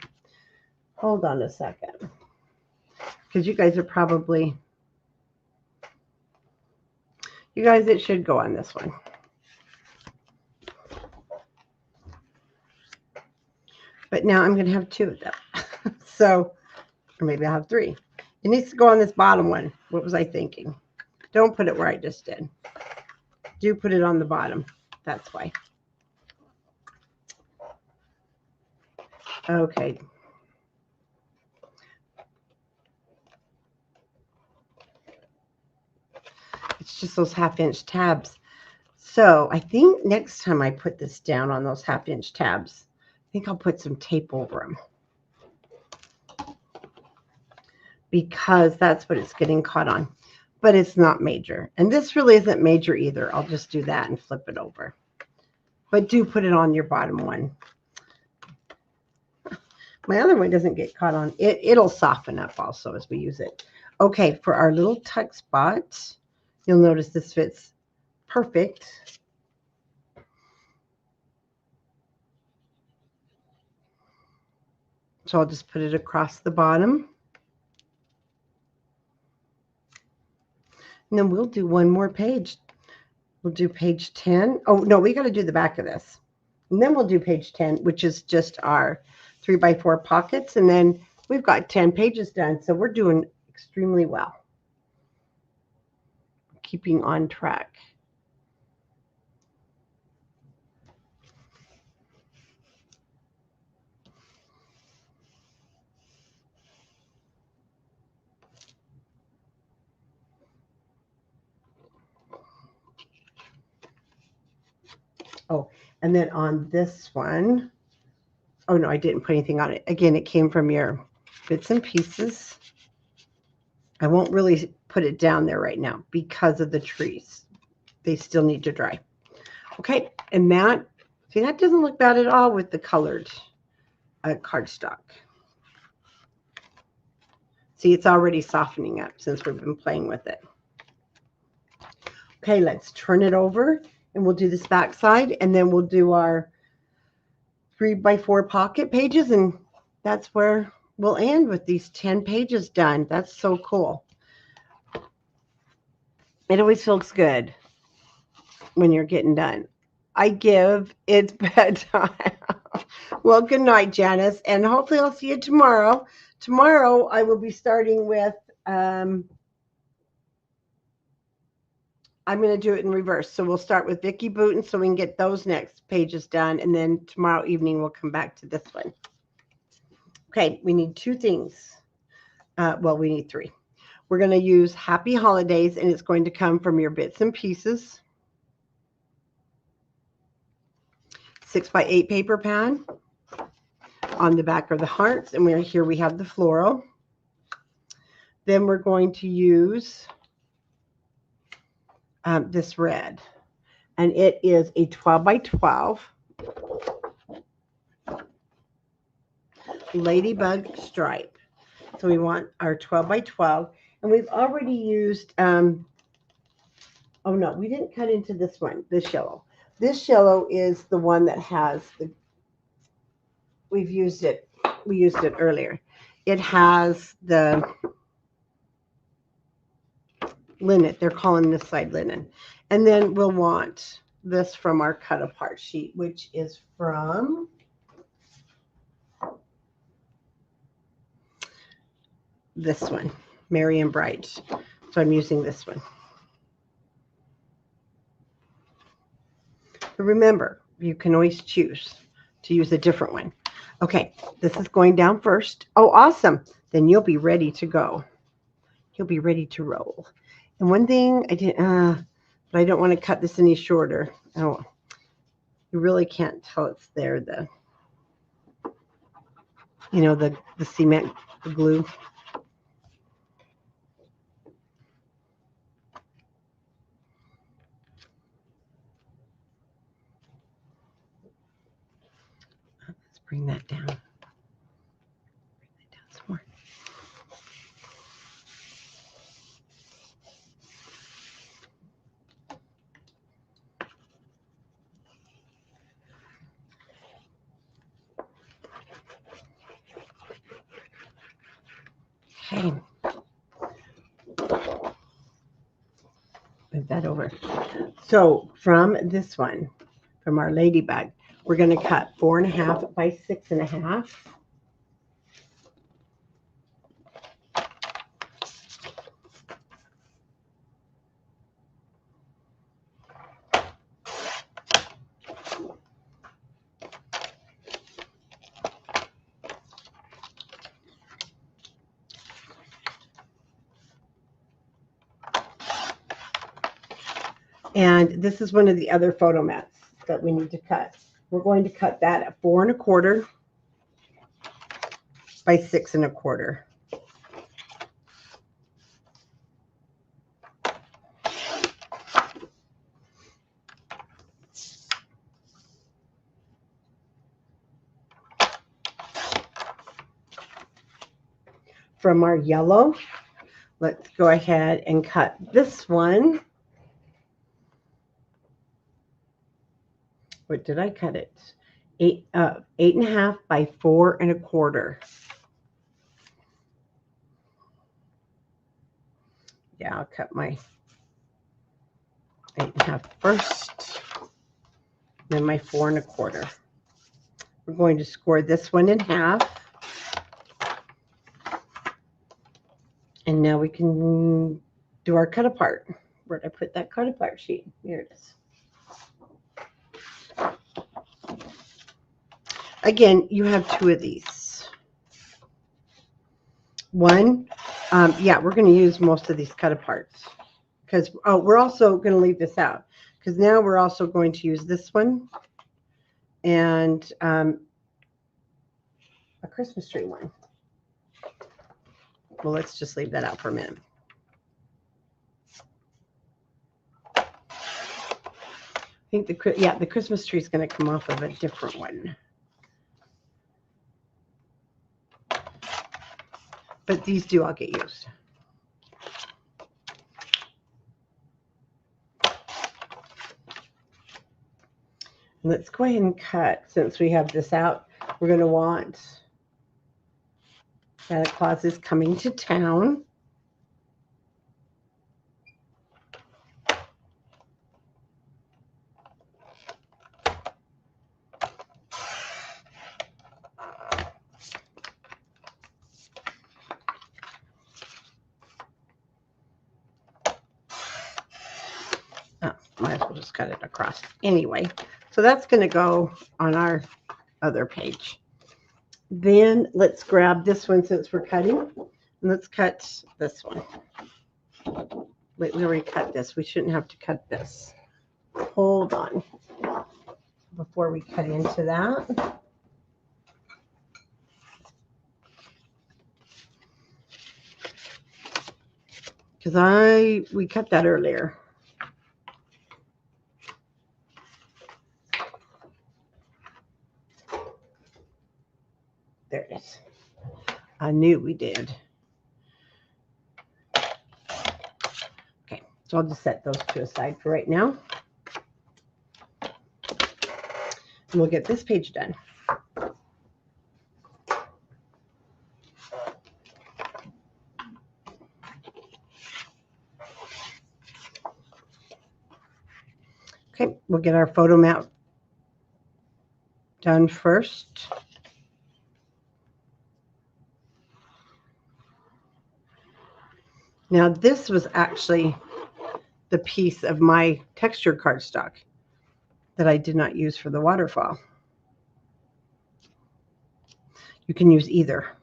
S1: Hold on a second. Because you guys are probably... You guys, it should go on this one. But now I'm going to have 2 of them. So, or maybe I'll have 3. It needs to go on this bottom one. What was I thinking? Don't put it where I just did. Do put it on the bottom. That's why. Okay. It's just those 1/2 inch tabs. So I think next time I put this down on those 1/2 inch tabs, I think I'll put some tape over them. Because that's what it's getting caught on. But it's not major. And this really isn't major either. I'll just do that and flip it over. But do put it on your bottom one. My other one doesn't get caught on. It'll soften up also as we use it. Okay, for our little tuck spot, you'll notice this fits perfect. So I'll just put it across the bottom. And then we'll do one more page. We'll do page 10. Oh, no, we got to do the back of this. And then we'll do page 10, which is just our 3x4 pockets. And then we've got 10 pages done. So we're doing extremely well. Keeping on track. Oh, and then on this one, oh no, I didn't put anything on it. Again, it came from your bits and pieces. I won't really put it down there right now because of the trees. They still need to dry. Okay, and that, see, that doesn't look bad at all with the colored cardstock. See, it's already softening up since we've been playing with it. Okay, let's turn it over and we'll do this back side and then we'll do our 3x4 pocket pages, and that's where we'll end with these 10 pages done. That's so cool. It always feels good when you're getting done. I give, it's bedtime. Well, good night, Janice, and hopefully I'll see you tomorrow. Tomorrow I will be starting with, I'm going to do it in reverse. So we'll start with Vicky Booten so we can get those next pages done. And then tomorrow evening we'll come back to this one. Okay, we need 2 things. Well, we need 3. We're going to use Happy Holidays, and it's going to come from your bits and pieces. 6x8 paper pad on the back of the hearts. And here we have the floral. Then we're going to use this red, and it is a 12x12 ladybug stripe. So we want our 12x12, and we've already used oh no, we didn't cut into this one, this yellow. This yellow is the one that has the, we used it earlier. It has the linen. They're calling this side linen. And then we'll want this from our cut apart sheet, which is from this one, Merry and Bright. So I'm using this one. But remember, you can always choose to use a different one. Okay, this is going down first. Oh, awesome. Then you'll be ready to go. You'll be ready to roll. And one thing I didn't, but I don't want to cut this any shorter. Oh, you really can't tell it's there. The, you know, the cement, the glue. bring that down. Bring that down some more. Okay. Move that over. So from this one, from our ladybug, we're going to cut 4.5 by 6.5. And this is one of the other photo mats that we need to cut. We're going to cut that at 4.25 by 6.25. From our yellow, let's go ahead and cut this one. What did I cut it? 8.5 by 4.25. Yeah, I'll cut my 8.5 first, then my 4.25. We're going to score this one in half. And now we can do our cut apart. Where did I put that cut apart sheet? Here it is. Again, you have 2 of these. One, yeah, we're going to use most of these cut aparts because we're also going to leave this out because now we're also going to use this one and a Christmas tree one. Well, let's just leave that out for a minute. I think the Christmas tree is going to come off of a different one. But these do all get used. Let's go ahead and cut. Since we have this out, we're going to want Santa Claus is coming to town. Might as well just cut it across anyway. So that's going to go on our other page. Then let's grab this one since we're cutting. And let's cut this one. Wait, we already cut this. We shouldn't have to cut this. Hold on. Before we cut into that. Because we cut that earlier. There it is. I knew we did. Okay, so I'll just set those 2 aside for right now. And we'll get this page done. Okay, we'll get our photo mat done first. Now this was actually the piece of my textured cardstock that I did not use for the waterfall. You can use either.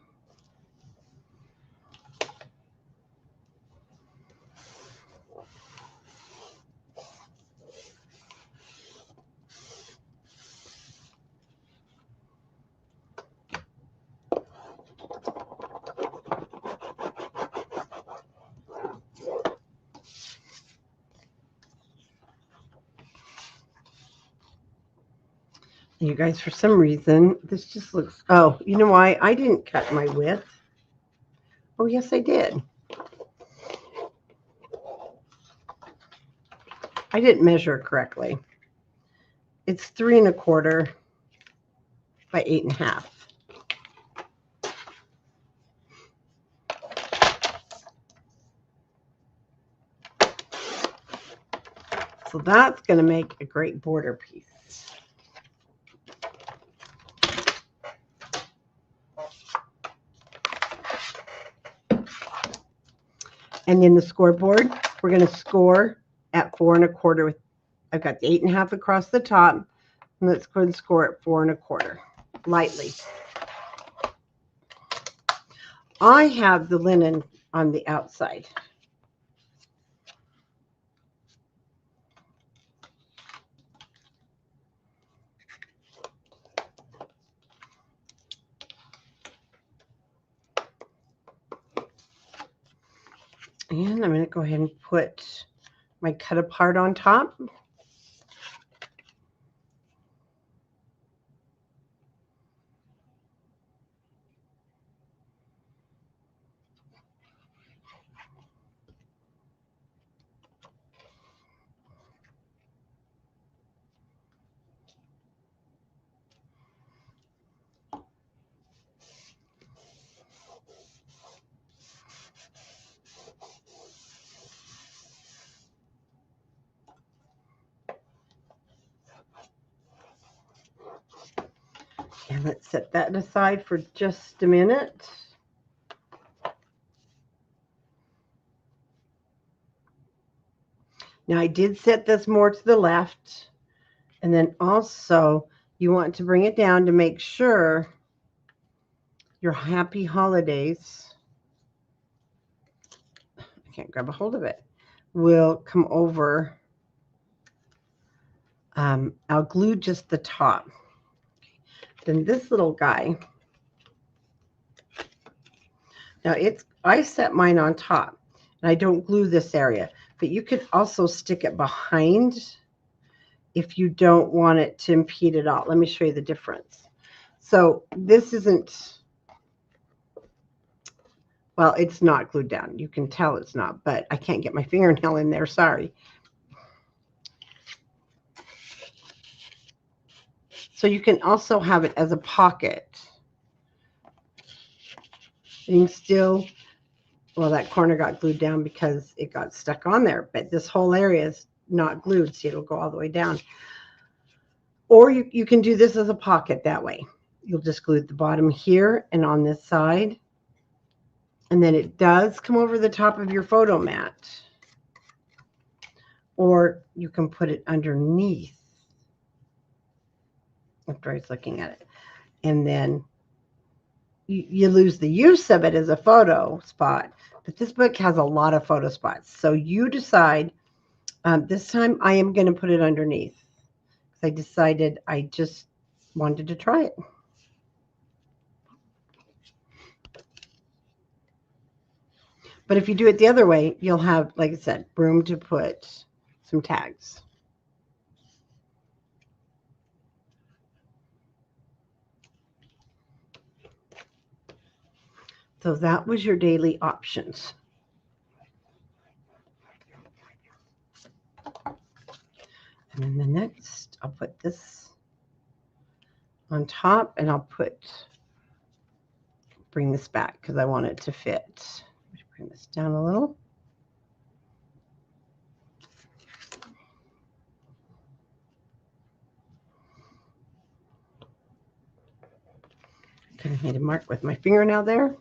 S1: You guys, for some reason, this just looks, oh, you know why? I didn't cut my width. Oh, yes, I did. I didn't measure correctly. It's 3 1/4 by 8 1/2. So that's going to make a great border piece. And in the scoreboard, we're going to score at 4 1/4 with, I've got the 8 1/2 across the top. And let's go and score at 4 1/4 lightly. I have the linen on the outside. And I'm going to go ahead and put my cut apart on top. And let's set that aside for just a minute. Now I did set this more to the left, and then also you want to bring it down to make sure your happy holidays, I can't grab a hold of it, will come over. I'll glue just the top. Then this little guy, now I set mine on top, and I don't glue this area, but you could also stick it behind if you don't want it to impede it all. Let me show you the difference. So this isn't, well, it's not glued down. You can tell it's not, but I can't get my fingernail in there. Sorry. So you can also have it as a pocket. You can still, well, that corner got glued down because it got stuck on there, but this whole area is not glued, so it'll go all the way down. Or you can do this as a pocket that way. You'll just glue the bottom here and on this side. And then it does come over the top of your photo mat. Or you can put it underneath after I was looking at it. And then you lose the use of it as a photo spot. But this book has a lot of photo spots. So you decide. This time I am going to put it underneath. I decided I just wanted to try it. But if you do it the other way, you'll have, like I said, room to put some tags. So that was your daily options. And then the next, I'll put this on top, and I'll bring this back because I want it to fit. Bring this down a little. Kind of made a mark with my fingernail there.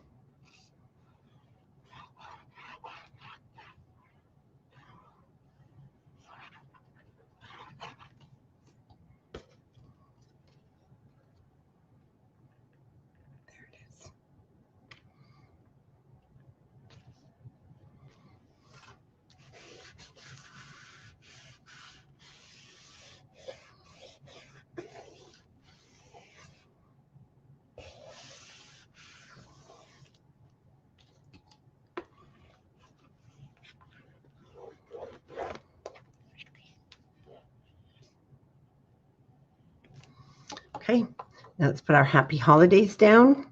S1: Now let's put our happy holidays down.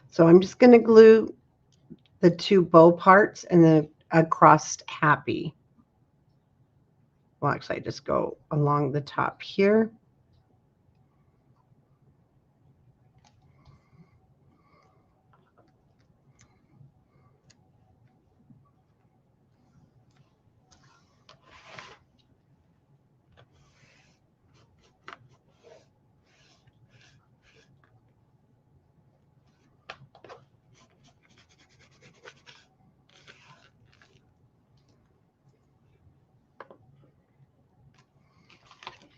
S1: So I'm just going to glue the two bow parts and then across happy. Well, actually, I just go along the top here.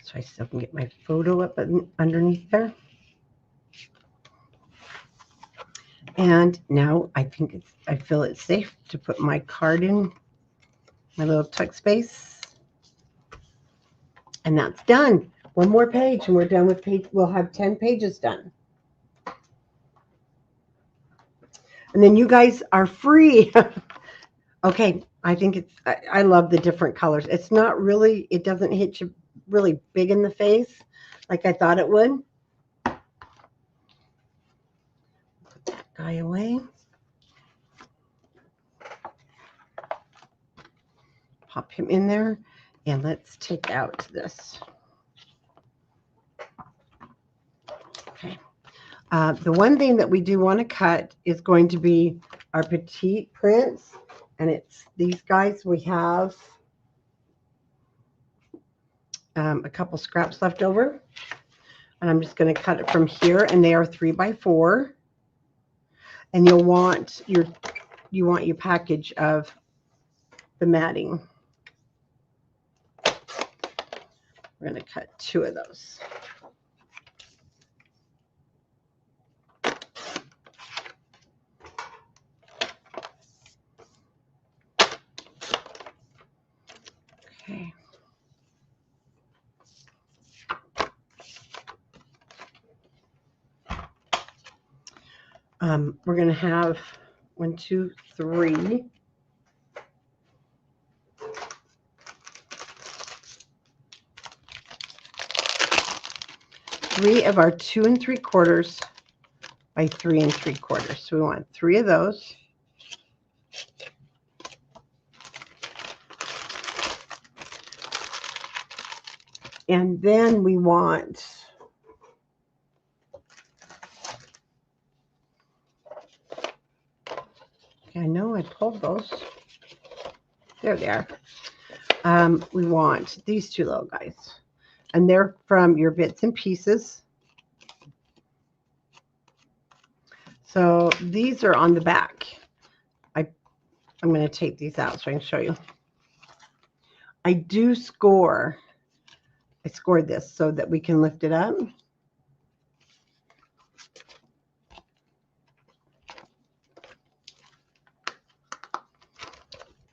S1: So I still can get my photo up underneath there. And now I feel it's safe to put my card in my little tuck space. And that's done. One more page and we're done with page. We'll have 10 pages done. And then you guys are free. Okay, I think I love the different colors. It's not really, it doesn't hit you really big in the face like I thought it would. Put that guy away. Pop him in there. And let's take out this. Okay. The one thing that we do want to cut is going to be our petite prints. And it's these guys. We have a couple scraps left over. And I'm just going to cut it from here. And they are 3x4. And you'll want your package of the matting. We're going to cut 2 of those. Okay. We're going to have 1, 2, 3. 3 of our 2 3/4 by 3 3/4. So we want 3 of those. And then we want I know I pulled those. There they are. We want these 2 little guys. And they're from your bits and pieces. So these are on the back. I'm going to take these out so I can show you. I do score. I scored this so that we can lift it up.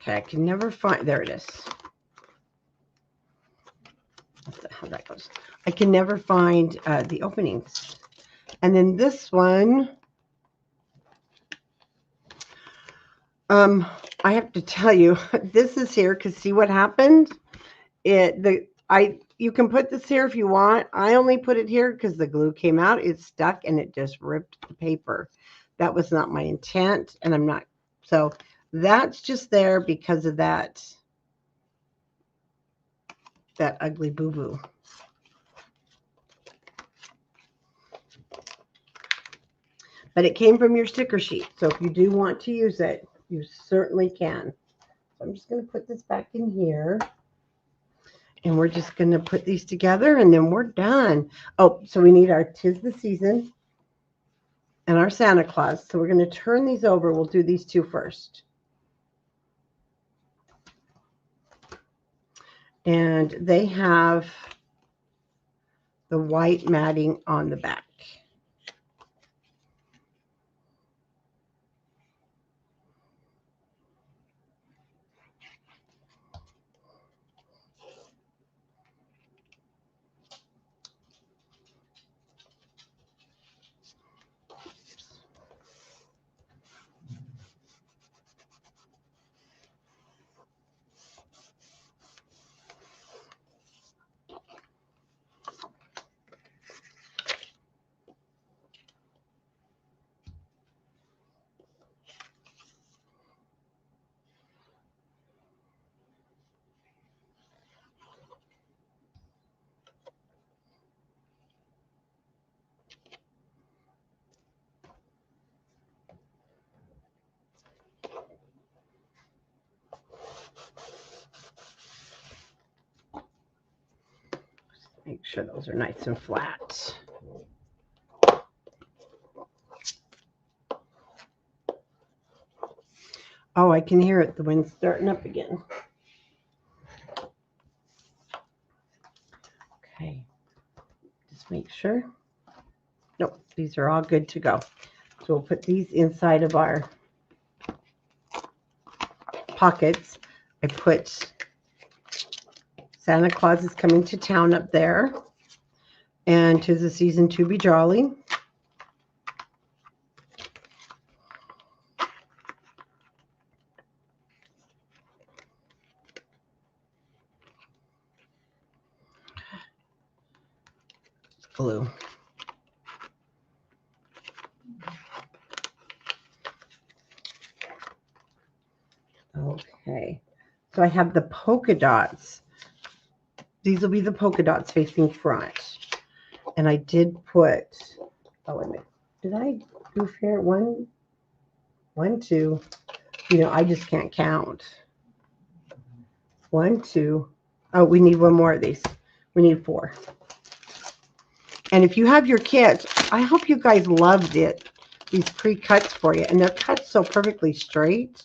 S1: Okay, I can never find, there it is. That's how that goes. I can never find the openings. And then this one, I have to tell you, this is here because see what happened? You can put this here if you want. I only put it here because the glue came out. It stuck and it just ripped the paper. That was not my intent, and I'm not. So that's just there because of that ugly boo-boo. But it came from your sticker sheet. So if you do want to use it, you certainly can. So I'm just going to put this back in here. And we're just going to put these together and then we're done. Oh, so we need our 'Tis the Season and our Santa Claus. So we're going to turn these over. We'll do these 2 first. And they have the white matting on the back. Make sure those are nice and flat. Oh, I can hear it. The wind's starting up again. Okay. Just make sure. Nope, these are all good to go. So we'll put these inside of our pockets. I put Santa Claus is coming to town up there, and 'tis the season to be jolly. Glue. Okay, so I have the polka dots. These will be the polka dots facing front. And I did put, oh, wait a minute. Did I goof here? One, two. You know, I just can't count. 1, 2. Oh, we need one more of these. We need 4. And if you have your kits, I hope you guys loved it. These pre-cuts for you. And they're cut so perfectly straight.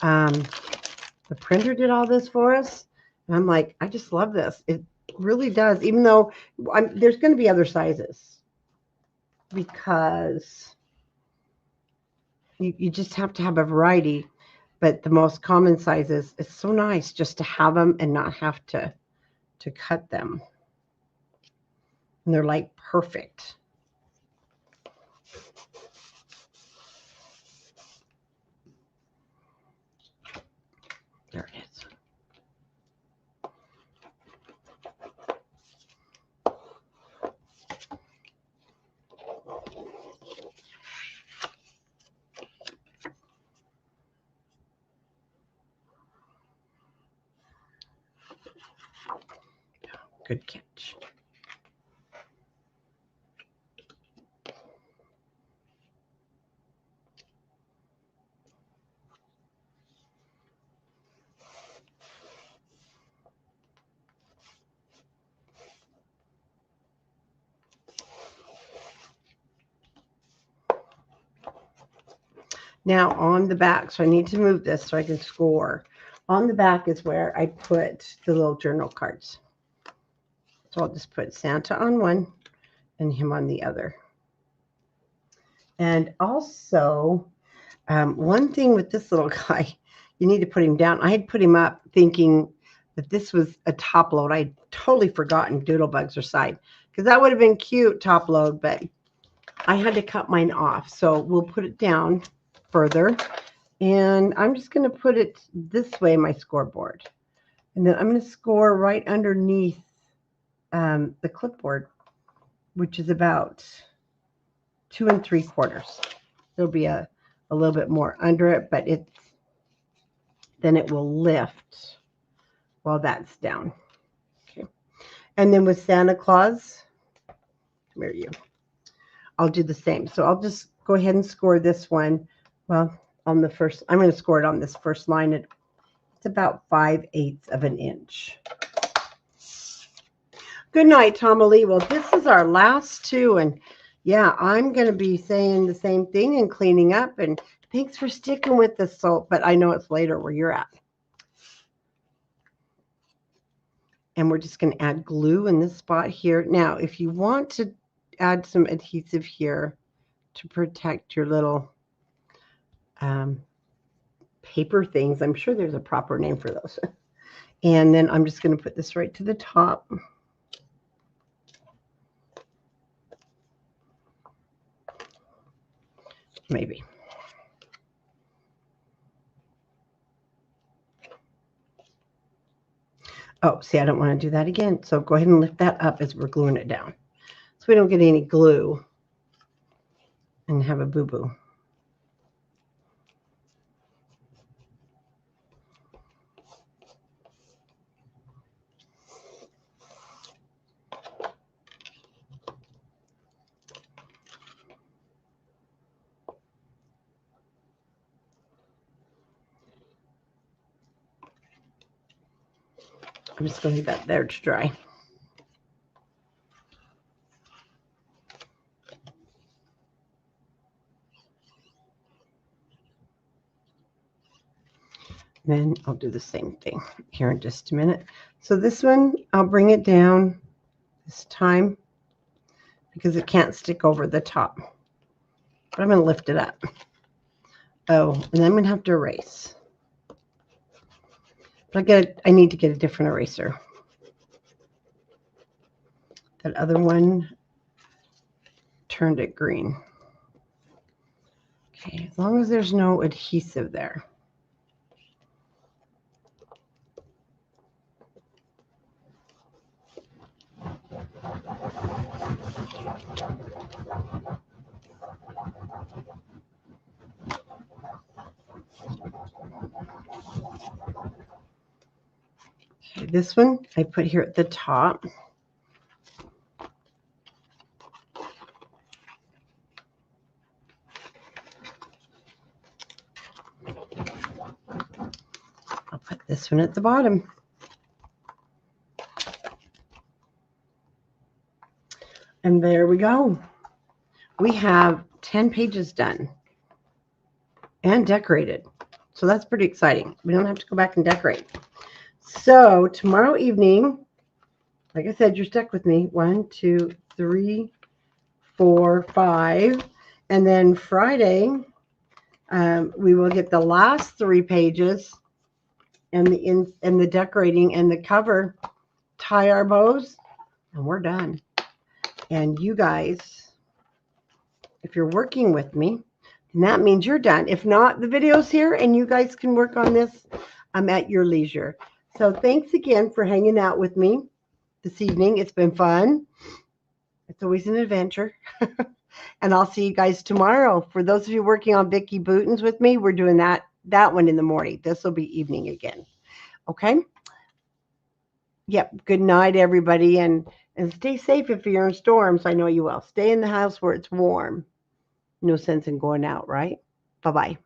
S1: The printer did all this for us. And I'm like, I just love this. It really does. Even though there's going to be other sizes. Because you just have to have a variety. But the most common sizes, it's so nice just to have them and not have to cut them. And they're like perfect. There it is. Good catch. Now on the back, so I need to move this so I can score. On the back is where I put the little journal cards. So I'll just put Santa on one and him on the other. And also, one thing with this little guy, you need to put him down. I had put him up thinking that this was a top load. I'd totally forgotten doodlebugs are side, because that would have been cute top load, but I had to cut mine off. So we'll put it down further. And I'm just going to put it this way, my scoreboard. And then I'm going to score right underneath the clipboard, which is about 2 3/4. There'll be a little bit more under it, but then it will lift while that's down. Okay. And then with Santa Claus, where are you? I'll do the same. So I'll just go ahead and score this one. Well, on the first, I'm going to score it on this first line. It's about 5/8 of an inch. Good night, Tomalee. Well, this is our last two, and yeah, I'm going to be saying the same thing and cleaning up, and thanks for sticking with us. So, but I know it's later where you're at. And we're just going to add glue in this spot here. Now, if you want to add some adhesive here to protect your little paper things, I'm sure there's a proper name for those. And then I'm just going to put this right to the top. Maybe. Oh, see, I don't want to do that again. So go ahead and lift that up as we're gluing it down, so we don't get any glue and have a boo-boo. I'm just going to leave that there to dry. Then I'll do the same thing here in just a minute. So this one, I'll bring it down this time because it can't stick over the top. But I'm going to lift it up. Oh, and I'm going to have to erase. But I need to get a different eraser. That other one turned it green. Okay, as long as there's no adhesive there. Okay, this one I put here at the top. I'll put this one at the bottom. And there we go. We have 10 pages done and decorated. So that's pretty exciting. We don't have to go back and decorate. So tomorrow evening, like I said, you're stuck with me. 1, 2, 3, 4, 5. And then Friday, we will get the last 3 pages and the decorating and the cover, tie our bows, and we're done. And you guys, if you're working with me, then that means you're done. If not, the video's here and you guys can work on this at your leisure. So thanks again for hanging out with me this evening. It's been fun. It's always an adventure. And I'll see you guys tomorrow. For those of you working on Vicky Bootins with me, we're doing that one in the morning. This will be evening again. Okay? Yep. Good night, everybody. And stay safe if you're in storms. I know you will. Stay in the house where it's warm. No sense in going out, right? Bye-bye.